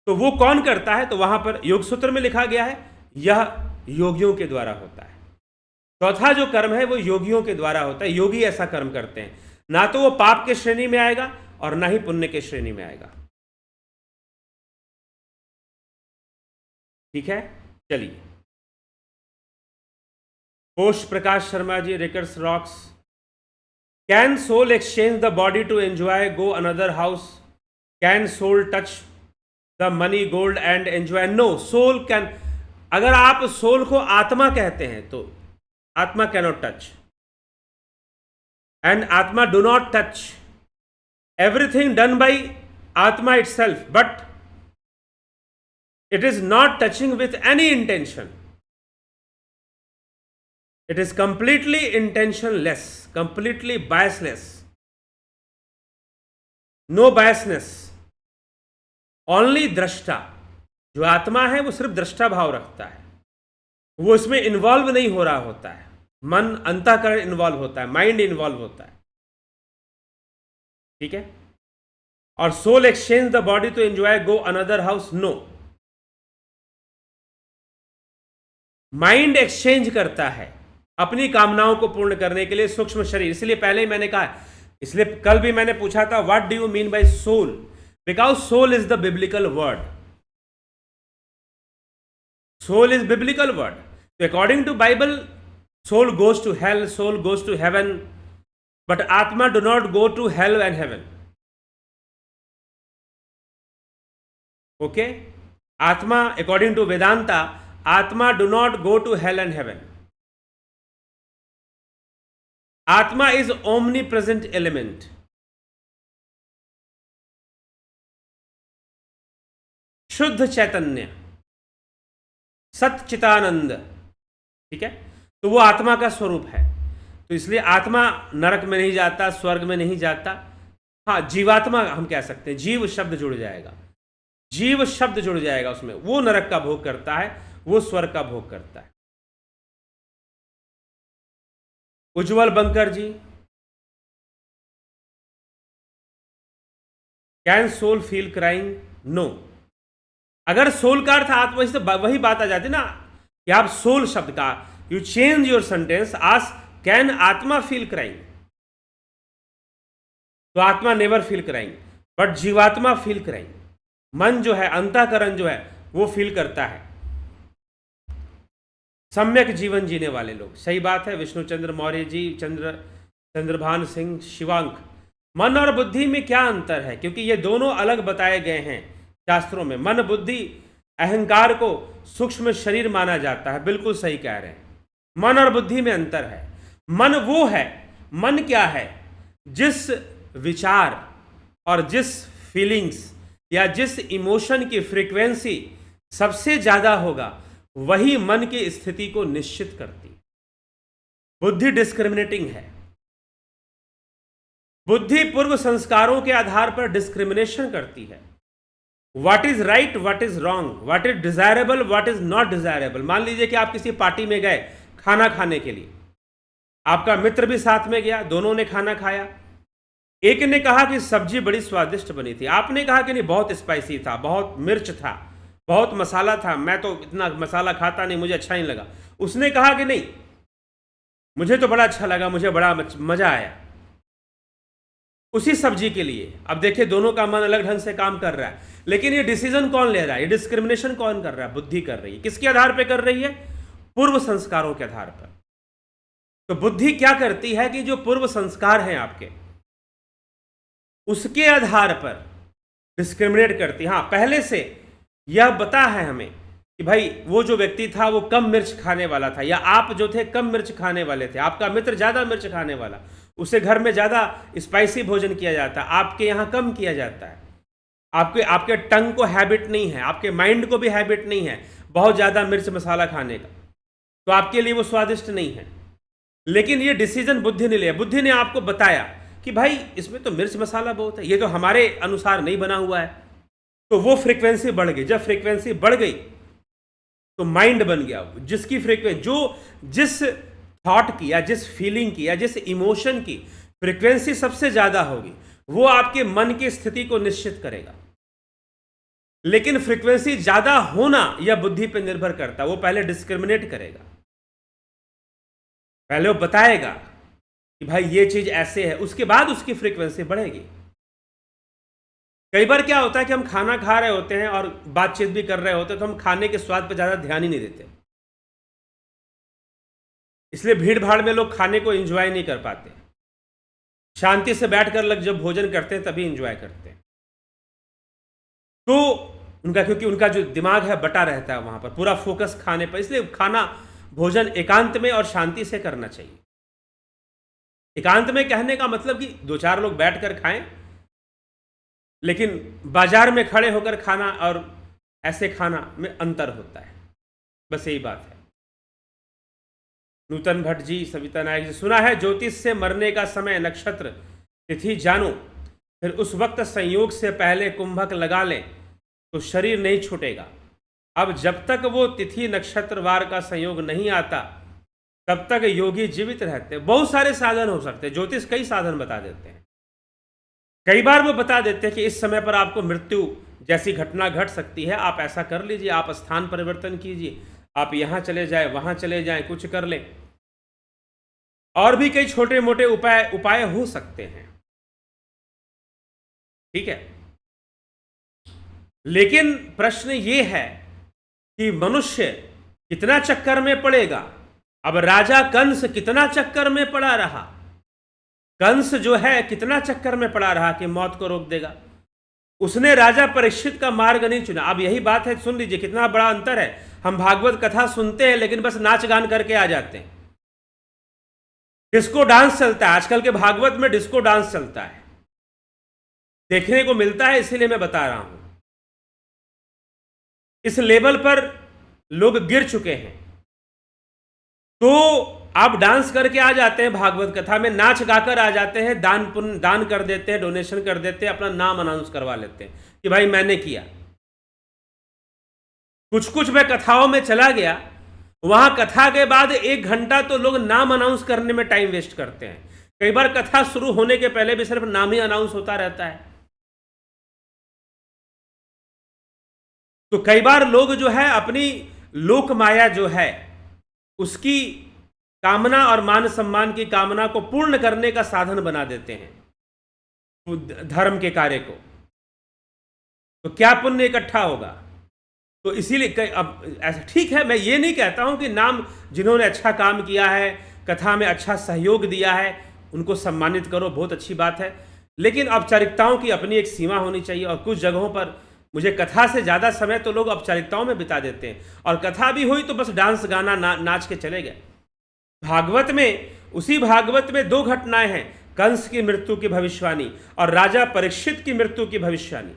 तो वो कौन करता है? तो वहां पर योग सूत्र में लिखा गया है यह योगियों के द्वारा होता है। चौथा जो कर्म है वो योगियों के द्वारा होता है, योगी ऐसा कर्म करते हैं, ना तो वो पाप के श्रेणी में आएगा और ना ही पुण्य के श्रेणी में आएगा, ठीक है। चलिए, पोष प्रकाश शर्मा जी, रिकर्स रॉक्स, can soul exchange the body to enjoy go another house? Can soul touch the money gold and enjoy? No, soul can, अगर आप सोल को आत्मा कहते हैं तो आत्मा कैनॉट टच, एंड आत्मा do not touch, everything done by Atma itself, but it is not touching with any intention. It is completely intentionless, completely biasless, no biasness. Only दृष्टा, जो आत्मा है वो सिर्फ दृष्टा भाव रखता है, वो इसमें इन्वॉल्व नहीं हो रहा होता है। मन, अंतःकरण इन्वॉल्व होता है, माइंड इन्वॉल्व होता है, ठीक है। और soul exchange the body to enjoy go another house, no. Mind exchange करता है अपनी कामनाओं को पूर्ण करने के लिए सूक्ष्म शरीर। इसलिए पहले ही मैंने कहा, इसलिए कल भी मैंने पूछा था what do you mean by soul, because soul is the biblical word, soul is biblical word. तो according to Bible soul goes to hell, soul goes to heaven, but आत्मा do not go to hell and heaven. Okay, आत्मा अकॉर्डिंग टू वेदांता, आत्मा do not go to hell and heaven. आत्मा इज ओमनी प्रेजेंट एलिमेंट। शुद्ध चैतन्य, सच्चिदानंद, ठीक है। तो वो आत्मा का स्वरूप है। तो इसलिए आत्मा नरक में नहीं जाता, स्वर्ग में नहीं जाता। हाँ, जीवात्मा हम कह सकते हैं, जीव शब्द जुड़ जाएगा, जीव शब्द जुड़ जाएगा उसमें। वो नरक का भोग करता है, वो स्वर्ग का भोग करता है। Ujjwal Bankar ji, can soul feel crying? No. अगर सोल का अर्थ आत्मा, से वही बात आ जाती ना कि आप सोल शब्द का you change your sentence, ask can आत्मा फील क्राइंग, तो आत्मा नेवर फील क्राइंग, बट जीवात्मा फील क्राइंग। मन जो है, अंतःकरण जो है, वो फील करता है। सम्यक जीवन जीने वाले लोग, सही बात है। विष्णुचंद्र मौर्य जी, चंद्रभान सिंह, शिवांक, मन और बुद्धि में क्या अंतर है? क्योंकि ये दोनों अलग बताए गए हैं शास्त्रों में। मन, बुद्धि, अहंकार को सूक्ष्म शरीर माना जाता है, बिल्कुल सही कह रहे हैं। मन और बुद्धि में अंतर है। मन वो है, मन क्या है? जिस विचार और जिस फीलिंग्स या जिस इमोशन की फ्रीक्वेंसी सबसे ज्यादा होगा, वही मन की स्थिति को निश्चित करती है। बुद्धि डिस्क्रिमिनेटिंग है। बुद्धि पूर्व संस्कारों के आधार पर डिस्क्रिमिनेशन करती है। What is right, what is wrong, what is desirable, what is not desirable. मान लीजिए कि आप किसी पार्टी में गए खाना खाने के लिए, आपका मित्र भी साथ में गया, दोनों ने खाना खाया। एक ने कहा कि सब्जी बड़ी स्वादिष्ट बनी थी, आपने कहा कि नहीं बहुत स्पाइसी था, बहुत मिर्च था, बहुत मसाला था, मैं तो इतना मसाला खाता नहीं, मुझे अच्छा नहीं लगा। उसने कहा कि नहीं मुझे तो बड़ा अच्छा लगा, मुझे बड़ा मजा आया उसी सब्जी के लिए। अब देखिए दोनों का मन अलग ढंग से काम कर रहा है, लेकिन ये डिसीजन कौन ले रहा है? ये डिस्क्रिमिनेशन कौन कर रहा है? बुद्धि कर रही है। किसके आधार पर कर रही है? पूर्व संस्कारों के आधार पर। तो बुद्धि क्या करती है कि जो पूर्व संस्कार हैं आपके, उसके आधार पर डिस्क्रिमिनेट करती है। हाँ, पहले से यह बता है हमें कि भाई वो जो व्यक्ति था वो कम मिर्च खाने वाला था, या आप जो थे कम मिर्च खाने वाले थे, आपका मित्र ज्यादा मिर्च खाने वाला, उसे घर में ज्यादा स्पाइसी भोजन किया जाता है, आपके यहाँ कम किया जाता है। आपके टंग को हैबिट नहीं है, आपके माइंड को भी हैबिट नहीं है बहुत ज्यादा मिर्च मसाला खाने का, तो आपके लिए वो स्वादिष्ट नहीं है। लेकिन ये डिसीजन बुद्धि ने लिया। बुद्धि ने आपको बताया कि भाई इसमें तो मिर्च मसाला बहुत है, ये तो हमारे अनुसार नहीं बना हुआ है। तो वो फ्रीक्वेंसी बढ़ गई। जब फ्रीक्वेंसी बढ़ गई तो माइंड बन गया। जिसकी फ्रीक्वेंसी, जो जिस थॉट की या जिस फीलिंग की या जिस इमोशन की फ्रीक्वेंसी सबसे ज्यादा होगी, वो आपके मन की स्थिति को निश्चित करेगा। लेकिन फ्रीक्वेंसी ज्यादा होना यह बुद्धि पर निर्भर करता है। वो पहले डिस्क्रिमिनेट करेगा, पहले वो बताएगा कि भाई ये चीज ऐसे है, उसके बाद उसकी फ्रीक्वेंसी बढ़ेगी। कई बार क्या होता है कि हम खाना खा रहे होते हैं और बातचीत भी कर रहे होते हैं, तो हम खाने के स्वाद पर ज्यादा ध्यान ही नहीं देते। इसलिए भीड़ भाड़ में लोग खाने को एंजॉय नहीं कर पाते। शांति से बैठकर लोग जब भोजन करते हैं तभी एंजॉय करते हैं। तो उनका, क्योंकि उनका जो दिमाग है बटा रहता है वहां पर, पूरा फोकस खाने पर। इसलिए खाना भोजन एकांत में और शांति से करना चाहिए। एकांत में कहने का मतलब कि दो चार लोग बैठकर खाएं, लेकिन बाजार में खड़े होकर खाना और ऐसे खाना में अंतर होता है। बस यही बात है। नूतन भट्ट जी, सविता नायक जी, सुना है ज्योतिष से मरने का समय, नक्षत्र, तिथि जानो, फिर उस वक्त संयोग से पहले कुंभक लगा लें, तो शरीर नहीं छूटेगा। अब जब तक वो तिथि नक्षत्रवार का संयोग नहीं आता तब तक योगी जीवित रहते हैं। बहुत सारे साधन हो सकते हैं, ज्योतिष कई साधन बता देते हैं। कई बार वो बता देते हैं कि इस समय पर आपको मृत्यु जैसी घटना घट सकती है, आप ऐसा कर लीजिए, आप स्थान परिवर्तन कीजिए, आप यहां चले जाए, वहां चले जाएं, कुछ कर लें। और भी कई छोटे मोटे उपाय हो सकते हैं, ठीक है। लेकिन प्रश्न ये है कि मनुष्य कितना चक्कर में पड़ेगा। अब राजा कंस कितना चक्कर में पड़ा रहा, कंस जो है कितना चक्कर में पड़ा रहा कि मौत को रोक देगा। उसने राजा परीक्षित का मार्ग नहीं चुना। अब यही बात है, सुन लीजिए कितना बड़ा अंतर है। हम भागवत कथा सुनते हैं लेकिन बस नाच गान करके आ जाते हैं। डिस्को डांस चलता है आजकल के भागवत में, डिस्को डांस चलता है, देखने को मिलता है, इसीलिए मैं बता रहा हूं। इस लेवल पर लोग गिर चुके हैं। तो आप डांस करके आ जाते हैं, भागवत कथा में नाच गाकर आ जाते हैं, दान कर देते हैं, डोनेशन कर देते हैं, अपना नाम अनाउंस करवा लेते हैं कि भाई मैंने किया। कुछ मैं कथाओं में चला गया, वहां कथा के बाद 1 घंटा तो लोग नाम अनाउंस करने में टाइम वेस्ट करते हैं। कई बार कथा शुरू होने के पहले भी सिर्फ नाम ही अनाउंस होता रहता है। तो कई बार लोग जो है अपनी लोक माया जो है उसकी कामना और मान सम्मान की कामना को पूर्ण करने का साधन बना देते हैं धर्म के कार्य को। तो क्या पुण्य इकट्ठा होगा। तो इसीलिए अब ऐसा ठीक है, मैं ये नहीं कहता हूं कि नाम जिन्होंने अच्छा काम किया है, कथा में अच्छा सहयोग दिया है, उनको सम्मानित करो, बहुत अच्छी बात है। लेकिन औपचारिकताओं की अपनी एक सीमा होनी चाहिए। और कुछ जगहों पर मुझे कथा से ज़्यादा समय तो लोग औपचारिकताओं में बिता देते हैं, और कथा भी हुई तो बस डांस गाना नाच के चले गए। भागवत में, उसी भागवत में 2 घटनाएं हैं, कंस की मृत्यु की भविष्यवाणी और राजा परीक्षित की मृत्यु की भविष्यवाणी।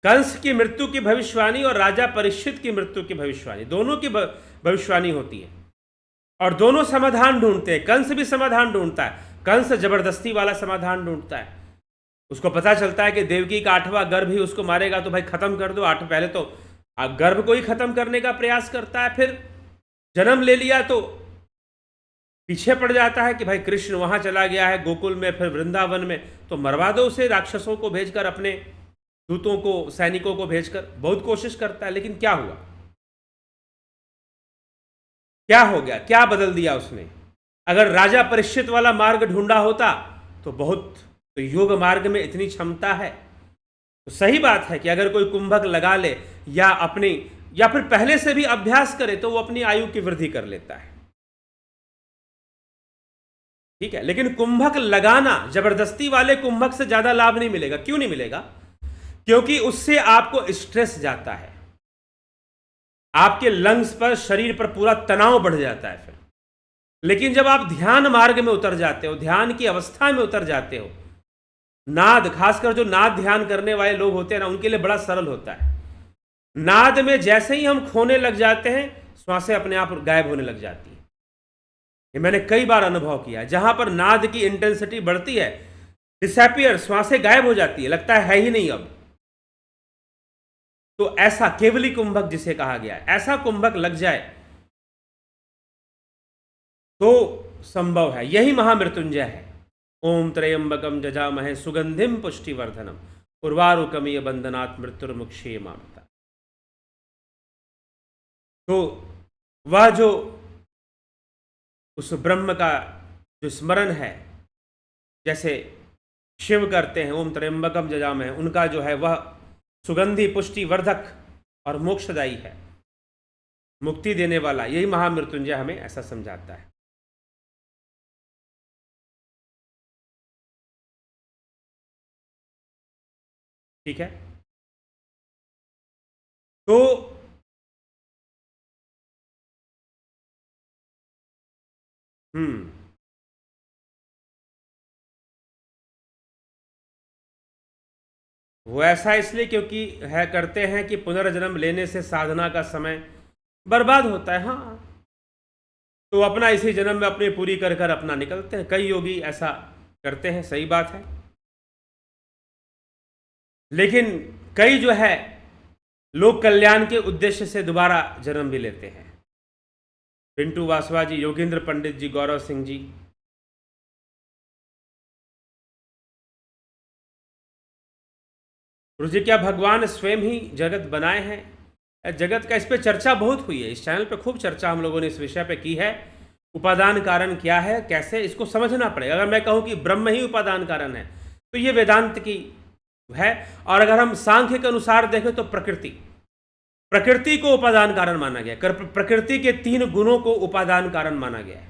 कंस की मृत्यु की भविष्यवाणी और राजा परीक्षित की मृत्यु की भविष्यवाणी, दोनों की भविष्यवाणी होती है और दोनों समाधान ढूंढते हैं। कंस भी समाधान ढूंढता है, कंस जबरदस्ती वाला समाधान ढूंढता है। उसको पता चलता है कि देवकी का 8वां गर्भ ही उसको मारेगा, तो भाई खत्म कर दो। पहले तो गर्भ को ही खत्म करने का प्रयास करता है, फिर जन्म ले लिया तो पीछे पड़ जाता है कि भाई कृष्ण वहां चला गया है गोकुल में, फिर वृंदावन में, तो मरवा दो उसे, राक्षसों को भेजकर, अपने दूतों को, सैनिकों को भेजकर। बहुत कोशिश करता है, लेकिन क्या हुआ, क्या हो गया, क्या बदल दिया उसने। अगर राजा परीक्षित वाला मार्ग ढूंढा होता तो बहुत, तो योग मार्ग में इतनी क्षमता है। तो सही बात है कि अगर कोई कुंभक लगा ले या फिर पहले से भी अभ्यास करे तो वो अपनी आयु की वृद्धि कर लेता है, ठीक है। लेकिन कुंभक लगाना, जबरदस्ती वाले कुंभक से ज्यादा लाभ नहीं मिलेगा। क्यों नहीं मिलेगा? क्योंकि उससे आपको स्ट्रेस जाता है, आपके लंग्स पर, शरीर पर पूरा तनाव बढ़ जाता है फिर। लेकिन जब आप ध्यान मार्ग में उतर जाते हो, ध्यान की अवस्था में उतर जाते हो, नाद, खासकर जो नाद ध्यान करने वाले लोग होते हैं ना, उनके लिए बड़ा सरल होता है। नाद में जैसे ही हम खोने लग जाते हैं, श्वासें अपने आप गायब होने लग जाती है। ये मैंने कई बार अनुभव किया। जहां पर नाद की इंटेंसिटी बढ़ती है, डिसअपियर, श्वासें गायब हो जाती है, लगता है ही नहीं अब। तो ऐसा केवली कुंभक जिसे कहा गया है, ऐसा कुंभक लग जाए तो संभव है। यही महामृत्युंजय है। ओम त्रयंबकम जजामहे सुगंधिम पुष्टिवर्धनम उर्वारुकमिय बंधनात् मृत्युर्मुक्षे मामता। तो वह जो उस ब्रह्म का जो स्मरण है, जैसे शिव करते हैं ओम त्र्यंबकम जजामहे, उनका जो है वह सुगंधि, पुष्टिवर्धक और मोक्षदायी है, मुक्ति देने वाला। यही महामृत्युंजय हमें ऐसा समझाता है। ठीक है, तो वो ऐसा इसलिए क्योंकि है, करते हैं कि पुनर्जन्म लेने से साधना का समय बर्बाद होता है। हाँ, तो अपना इसी जन्म में अपनी पूरी कर कर अपना निकलते हैं। कई योगी ऐसा करते हैं, सही बात है। लेकिन कई जो है लोक कल्याण के उद्देश्य से दोबारा जन्म भी लेते हैं। पिंटू वासवा जी, योगेंद्र पंडित जी, गौरव सिंह जी। गुरु जी, क्या भगवान स्वयं ही जगत बनाए हैं? जगत का इस पे चर्चा बहुत हुई है, इस चैनल पे खूब चर्चा हम लोगों ने इस विषय पे की है। उपादान कारण क्या है, कैसे, इसको समझना पड़ेगा। अगर मैं कहूं कि ब्रह्म ही उपादान कारण है तो ये वेदांत की है, और अगर हम सांख्य के अनुसार देखें तो प्रकृति को उपादान कारण माना गया। प्रकृति के 3 गुणों को उपादान कारण माना गया है।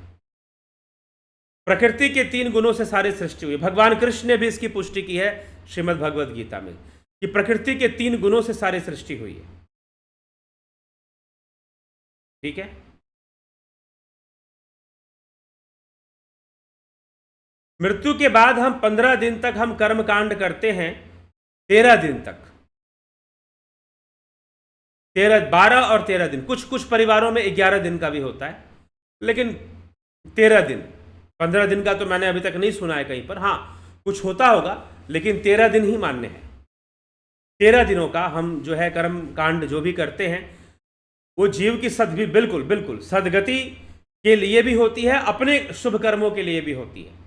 प्रकृति के 3 गुणों से सारी सृष्टि हुई। भगवान कृष्ण ने भी इसकी पुष्टि की है श्रीमद् भगवद गीता में कि प्रकृति के 3 गुणों से सारी सृष्टि हुई है। ठीक है, मृत्यु के बाद हम 15 दिन तक हम कर्म कांड करते हैं, 13 दिन तक, 12 और 13 दिन, कुछ परिवारों में 11 दिन का भी होता है, लेकिन 13 दिन, 15 दिन का तो मैंने अभी तक नहीं सुना है कहीं पर। हाँ, कुछ होता होगा, लेकिन 13 दिन ही मान्य है। 13 दिनों का हम जो है कर्म कांड जो भी करते हैं वो जीव की बिल्कुल सदगति के लिए भी होती है, अपने शुभ कर्मों के लिए भी होती है।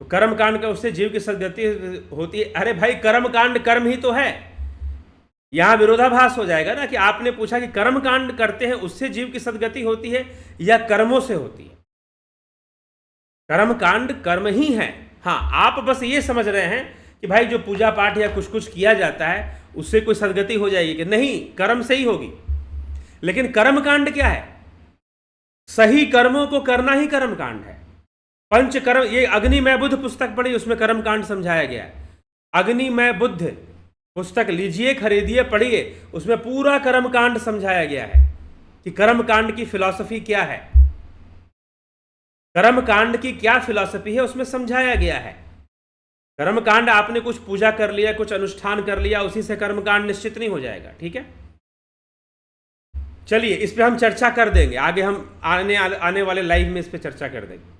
तो कर्म कांड का उससे जीव की सदगति होती है। अरे भाई, कर्म कांड कर्म ही तो है। यहां विरोधाभास हो जाएगा ना कि आपने पूछा कि कर्म कांड करते हैं उससे जीव की सदगति होती है या कर्मों से होती है। कर्म कांड कर्म ही है। हाँ, आप बस ये समझ रहे हैं कि भाई जो पूजा पाठ या कुछ किया जाता है उससे कोई सदगति हो जाएगी, कि नहीं, कर्म से ही होगी। लेकिन कर्म कांड क्या है? सही कर्मों को करना ही कर्म कांड है। पंच कर्म, ये अग्निमय बुद्ध पुस्तक पढ़ी, उसमें कर्म कांड समझाया गया है। अग्निमय बुद्ध पुस्तक लीजिए, खरीदिए, पढ़िए, उसमें पूरा कर्म कांड समझाया गया है कि कर्म कांड की फिलॉसफी क्या है, कर्म कांड की क्या फिलॉसफी है, उसमें समझाया गया है। कर्म कांड आपने कुछ पूजा कर लिया, कुछ अनुष्ठान कर लिया, उसी से कर्म कांड निश्चित नहीं हो जाएगा। ठीक है, चलिए इस पे हम चर्चा कर देंगे आगे, हम आने वाले लाइव में इस पे चर्चा कर देंगे।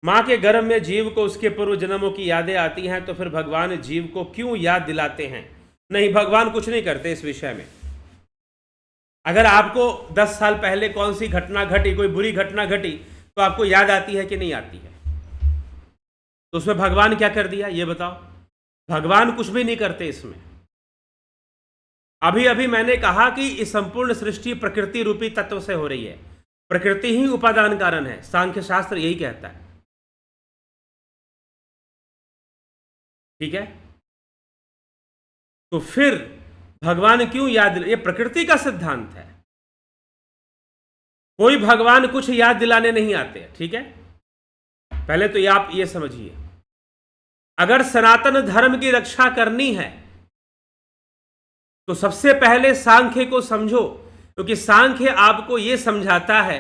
मां के गर्भ में जीव को उसके पूर्व जन्मों की यादें आती हैं, तो फिर भगवान जीव को क्यों याद दिलाते हैं? नहीं, भगवान कुछ नहीं करते इस विषय में। अगर आपको 10 साल पहले कौन सी घटना घटी, कोई बुरी घटना घटी, तो आपको याद आती है कि नहीं आती है? तो उसमें भगवान क्या कर दिया ये बताओ? भगवान कुछ भी नहीं करते इसमें। अभी अभी मैंने कहा कि इस संपूर्ण सृष्टि प्रकृति रूपी तत्व से हो रही है। प्रकृति ही उपादान कारण है, सांख्य शास्त्र यही कहता है। ठीक है, तो फिर भगवान क्यों याद, ये प्रकृति का सिद्धांत है। कोई भगवान कुछ याद दिलाने नहीं आते। ठीक है, पहले तो आप ये समझिए, अगर सनातन धर्म की रक्षा करनी है तो सबसे पहले सांख्य को समझो, क्योंकि सांख्य आपको यह समझाता है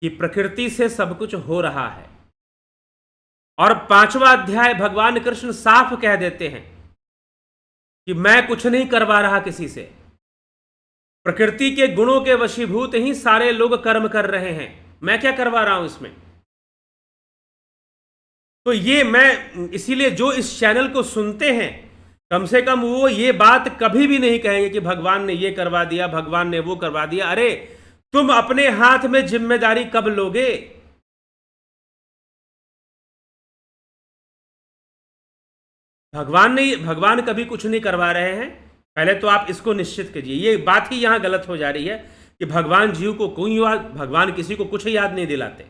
कि प्रकृति से सब कुछ हो रहा है। और 5वां अध्याय भगवान कृष्ण साफ कह देते हैं कि मैं कुछ नहीं करवा रहा किसी से, प्रकृति के गुणों के वशीभूत ही सारे लोग कर्म कर रहे हैं, मैं क्या करवा रहा हूं इसमें। तो ये मैं इसीलिए जो इस चैनल को सुनते हैं, कम से कम वो ये बात कभी भी नहीं कहेंगे कि भगवान ने ये करवा दिया, भगवान ने वो करवा दिया। अरे तुम अपने हाथ में जिम्मेदारी कब लोगे? भगवान कभी कुछ नहीं करवा रहे हैं। पहले तो आप इसको निश्चित कीजिए, ये बात ही यहां गलत हो जा रही है कि भगवान जीव को कोई याद, भगवान किसी को कुछ याद नहीं दिलाते।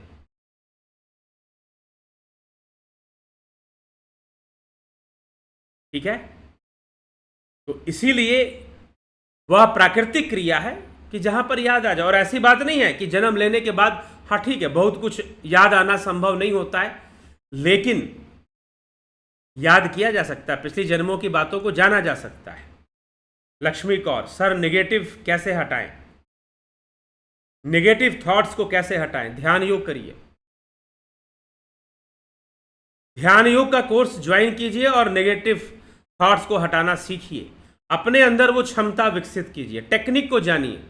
ठीक है, तो इसीलिए वह प्राकृतिक क्रिया है कि जहां पर याद आ जाए। और ऐसी बात नहीं है कि जन्म लेने के बाद, हाँ ठीक है, बहुत कुछ याद आना संभव नहीं होता है, लेकिन याद किया जा सकता है, पिछली जन्मों की बातों को जाना जा सकता है। लक्ष्मी कौर, सर नेगेटिव कैसे हटाएं, नेगेटिव थॉट्स को कैसे हटाएं? ध्यान योग करिए, ध्यान योग का कोर्स ज्वाइन कीजिए और नेगेटिव थॉट्स को हटाना सीखिए। अपने अंदर वो क्षमता विकसित कीजिए, टेक्निक को जानिए,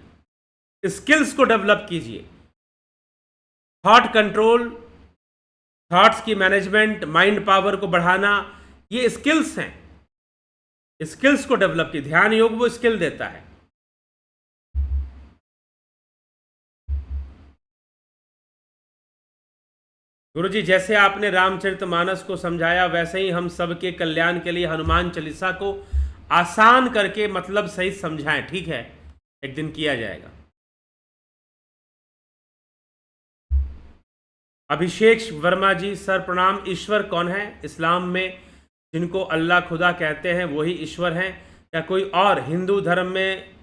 स्किल्स को डेवलप कीजिए। थॉट कंट्रोल, थॉट्स की मैनेजमेंट, माइंड पावर को बढ़ाना, ये स्किल्स हैं। स्किल्स को डेवलप की, ध्यान योग वो स्किल देता है। गुरुजी, जैसे आपने रामचरितमानस को समझाया वैसे ही हम सबके कल्याण के लिए हनुमान चालीसा को आसान करके मतलब सही समझाएं। ठीक है, एक दिन किया जाएगा। अभिषेक वर्मा जी, सर प्रणाम। ईश्वर कौन है? इस्लाम में जिनको अल्लाह खुदा कहते हैं वही ईश्वर हैं, या कोई और? हिंदू धर्म में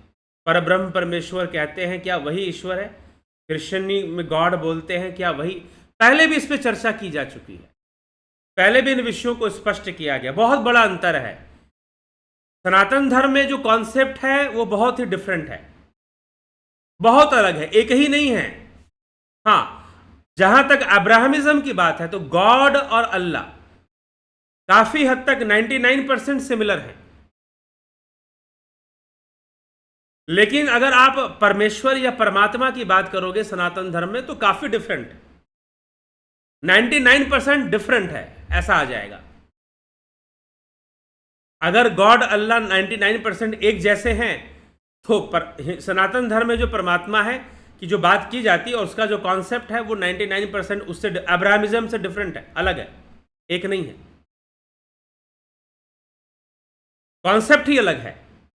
परब्रह्म परमेश्वर कहते हैं, क्या वही ईश्वर है? क्रिश्चियनी में गॉड बोलते हैं, क्या वही? पहले भी इस पर चर्चा की जा चुकी है, पहले भी इन विषयों को स्पष्ट किया गया। बहुत बड़ा अंतर है। सनातन धर्म में जो कॉन्सेप्ट है वो बहुत ही डिफरेंट है, बहुत अलग है, एक ही नहीं है। हाँ, जहां तक अब्राहमिज्म की बात है तो गॉड और अल्लाह काफी हद तक 99% सिमिलर है। लेकिन अगर आप परमेश्वर या परमात्मा की बात करोगे सनातन धर्म में तो काफी डिफरेंट है, 99% डिफरेंट है, ऐसा आ जाएगा। अगर गॉड अल्लाह 99% एक जैसे हैं तो सनातन धर्म में जो परमात्मा है कि जो बात की जाती है और उसका जो कॉन्सेप्ट है वो 99% उससे अब्राहमिज्म से डिफरेंट है, अलग है, एक नहीं है। कॉन्सेप्ट ही अलग है,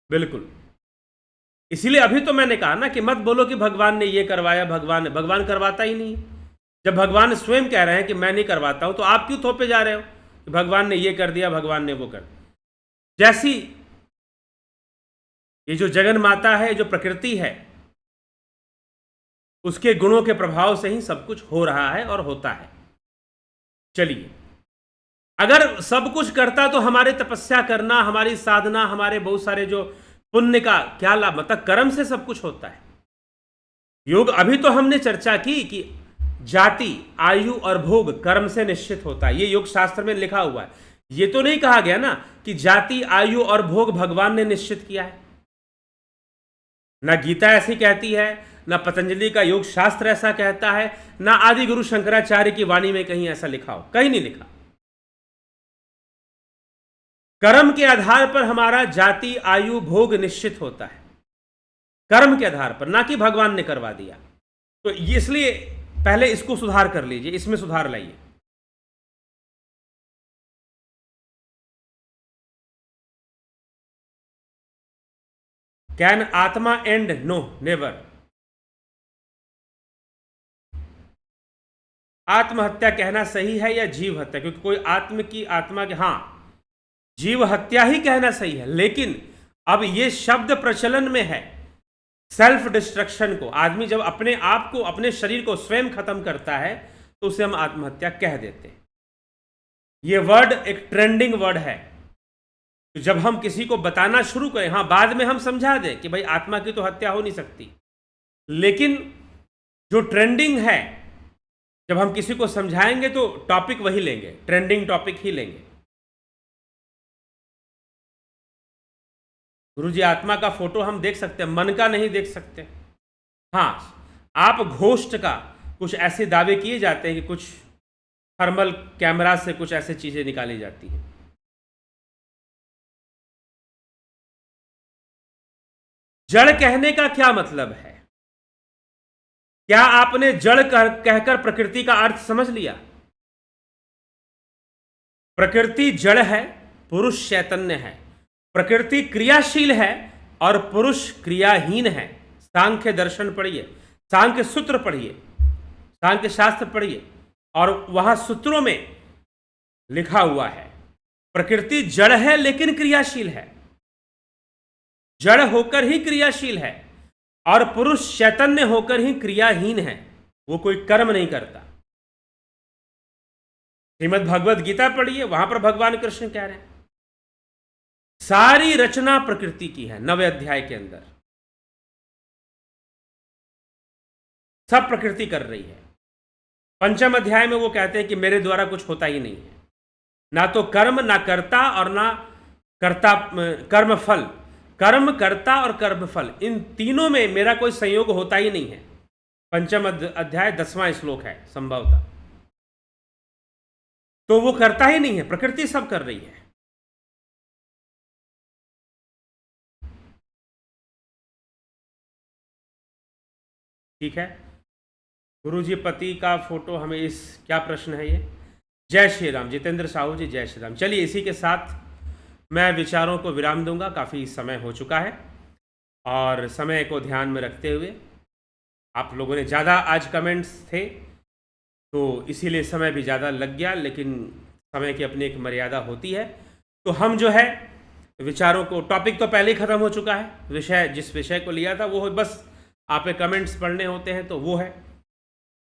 बिल्कुल। इसीलिए अभी तो मैंने कहा ना कि मत बोलो कि भगवान ने ये करवाया, भगवान करवाता ही नहीं। जब भगवान स्वयं कह रहे हैं कि मैं नहीं करवाता हूं तो आप क्यों थोपे जा रहे हो कि भगवान ने ये कर दिया, भगवान ने वो कर दिया? जैसी ये जो जगन माता है, जो प्रकृति है, उसके गुणों के प्रभाव से ही सब कुछ हो रहा है और होता है। चलिए, अगर सब कुछ करता तो हमारे तपस्या करना, हमारी साधना, हमारे बहुत सारे जो पुण्य का क्या लाभ? मतलब कर्म से सब कुछ होता है। योग, अभी तो हमने चर्चा की कि जाति, आयु और भोग कर्म से निश्चित होता है, ये योग शास्त्र में लिखा हुआ है। ये तो नहीं कहा गया ना कि जाति, आयु और भोग भगवान ने निश्चित किया है। ना गीता ऐसी कहती है, ना पतंजलि का योग शास्त्र ऐसा कहता है, ना आदि गुरु शंकराचार्य की वाणी में कहीं ऐसा लिखा हो, कहीं नहीं लिखा। कर्म के आधार पर हमारा जाति, आयु, भोग निश्चित होता है, कर्म के आधार पर, ना कि भगवान ने करवा दिया। तो इसलिए पहले इसको सुधार कर लीजिए, इसमें सुधार लाइए। कैन आत्मा एंड? No, never. आत्महत्या कहना सही है या जीव हत्या? क्योंकि कोई आत्मा के, हाँ, जीव हत्या ही कहना सही है, लेकिन अब ये शब्द प्रचलन में है सेल्फ डिस्ट्रक्शन को। आदमी जब अपने आप को, अपने शरीर को स्वयं खत्म करता है तो उसे हम आत्महत्या कह देते हैं। ये वर्ड एक ट्रेंडिंग वर्ड है। तो जब हम किसी को बताना शुरू करें, हाँ, बाद में हम समझा दें कि भाई आत्मा की तो हत्या हो नहीं सकती, लेकिन जो ट्रेंडिंग है, जब हम किसी को समझाएंगे तो टॉपिक वही लेंगे, ट्रेंडिंग टॉपिक ही लेंगे। गुरुजी, आत्मा का फोटो हम देख सकते हैं, मन का नहीं देख सकते। हाँ, आप घोस्ट का कुछ ऐसे दावे किए जाते हैं कि कुछ थर्मल कैमरा से कुछ ऐसे चीजें निकाली जाती हैं। जड़ कहने का क्या मतलब है? क्या आपने जड़ कहकर प्रकृति का अर्थ समझ लिया? प्रकृति जड़ है, पुरुष चैतन्य है। प्रकृति क्रियाशील है और पुरुष क्रियाहीन है। सांख्य दर्शन पढ़िए, सांख्य सूत्र पढ़िए, सांख्य शास्त्र पढ़िए, और वहां सूत्रों में लिखा हुआ है प्रकृति जड़ है लेकिन क्रियाशील है, जड़ होकर ही क्रियाशील है, और पुरुष चैतन्य होकर ही क्रियाहीन है, वो कोई कर्म नहीं करता। श्रीमद् भगवद गीता पढ़िए, वहां पर भगवान कृष्ण कह रहे हैं सारी रचना प्रकृति की है। 9वें अध्याय के अंदर सब प्रकृति कर रही है। 5वें अध्याय में वो कहते हैं कि मेरे द्वारा कुछ होता ही नहीं है, ना तो कर्म, ना कर्ता और ना कर्ता, कर्म फल, कर्म कर्ता और कर्म फल, इन तीनों में मेरा कोई संयोग होता ही नहीं है। पंचम अध्याय 10वां श्लोक है संभवतः। तो वो करता ही नहीं है, प्रकृति सब कर रही है। ठीक है, गुरुजी पति का फोटो हमें इस, क्या प्रश्न है ये? जय श्री राम, जितेंद्र साहू जी जय श्री राम। चलिए इसी के साथ मैं विचारों को विराम दूंगा, काफ़ी समय हो चुका है और समय को ध्यान में रखते हुए आप लोगों ने ज़्यादा आज कमेंट्स थे तो इसीलिए समय भी ज़्यादा लग गया, लेकिन समय की अपनी एक मर्यादा होती है। तो हम जो है विचारों को, टॉपिक तो पहले ही ख़त्म हो चुका है, विषय जिस विषय को लिया था वो बस आप कमेंट्स पढ़ने होते हैं तो वो है।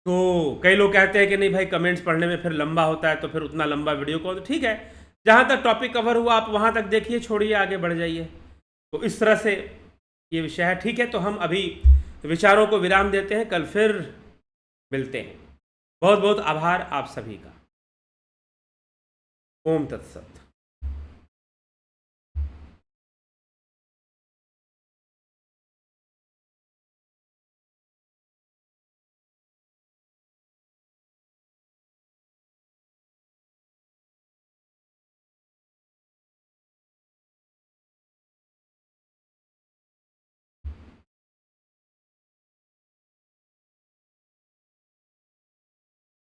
तो कई लोग कहते हैं कि नहीं भाई कमेंट्स पढ़ने में फिर लंबा होता है, तो फिर उतना लंबा वीडियो को, तो ठीक है, जहाँ तक टॉपिक कवर हुआ आप वहाँ तक देखिए, छोड़िए आगे बढ़ जाइए। तो इस तरह से ये विषय है। ठीक है, तो हम अभी विचारों को विराम देते हैं, कल फिर मिलते हैं। बहुत बहुत आभार आप सभी का। ओम तत्सत।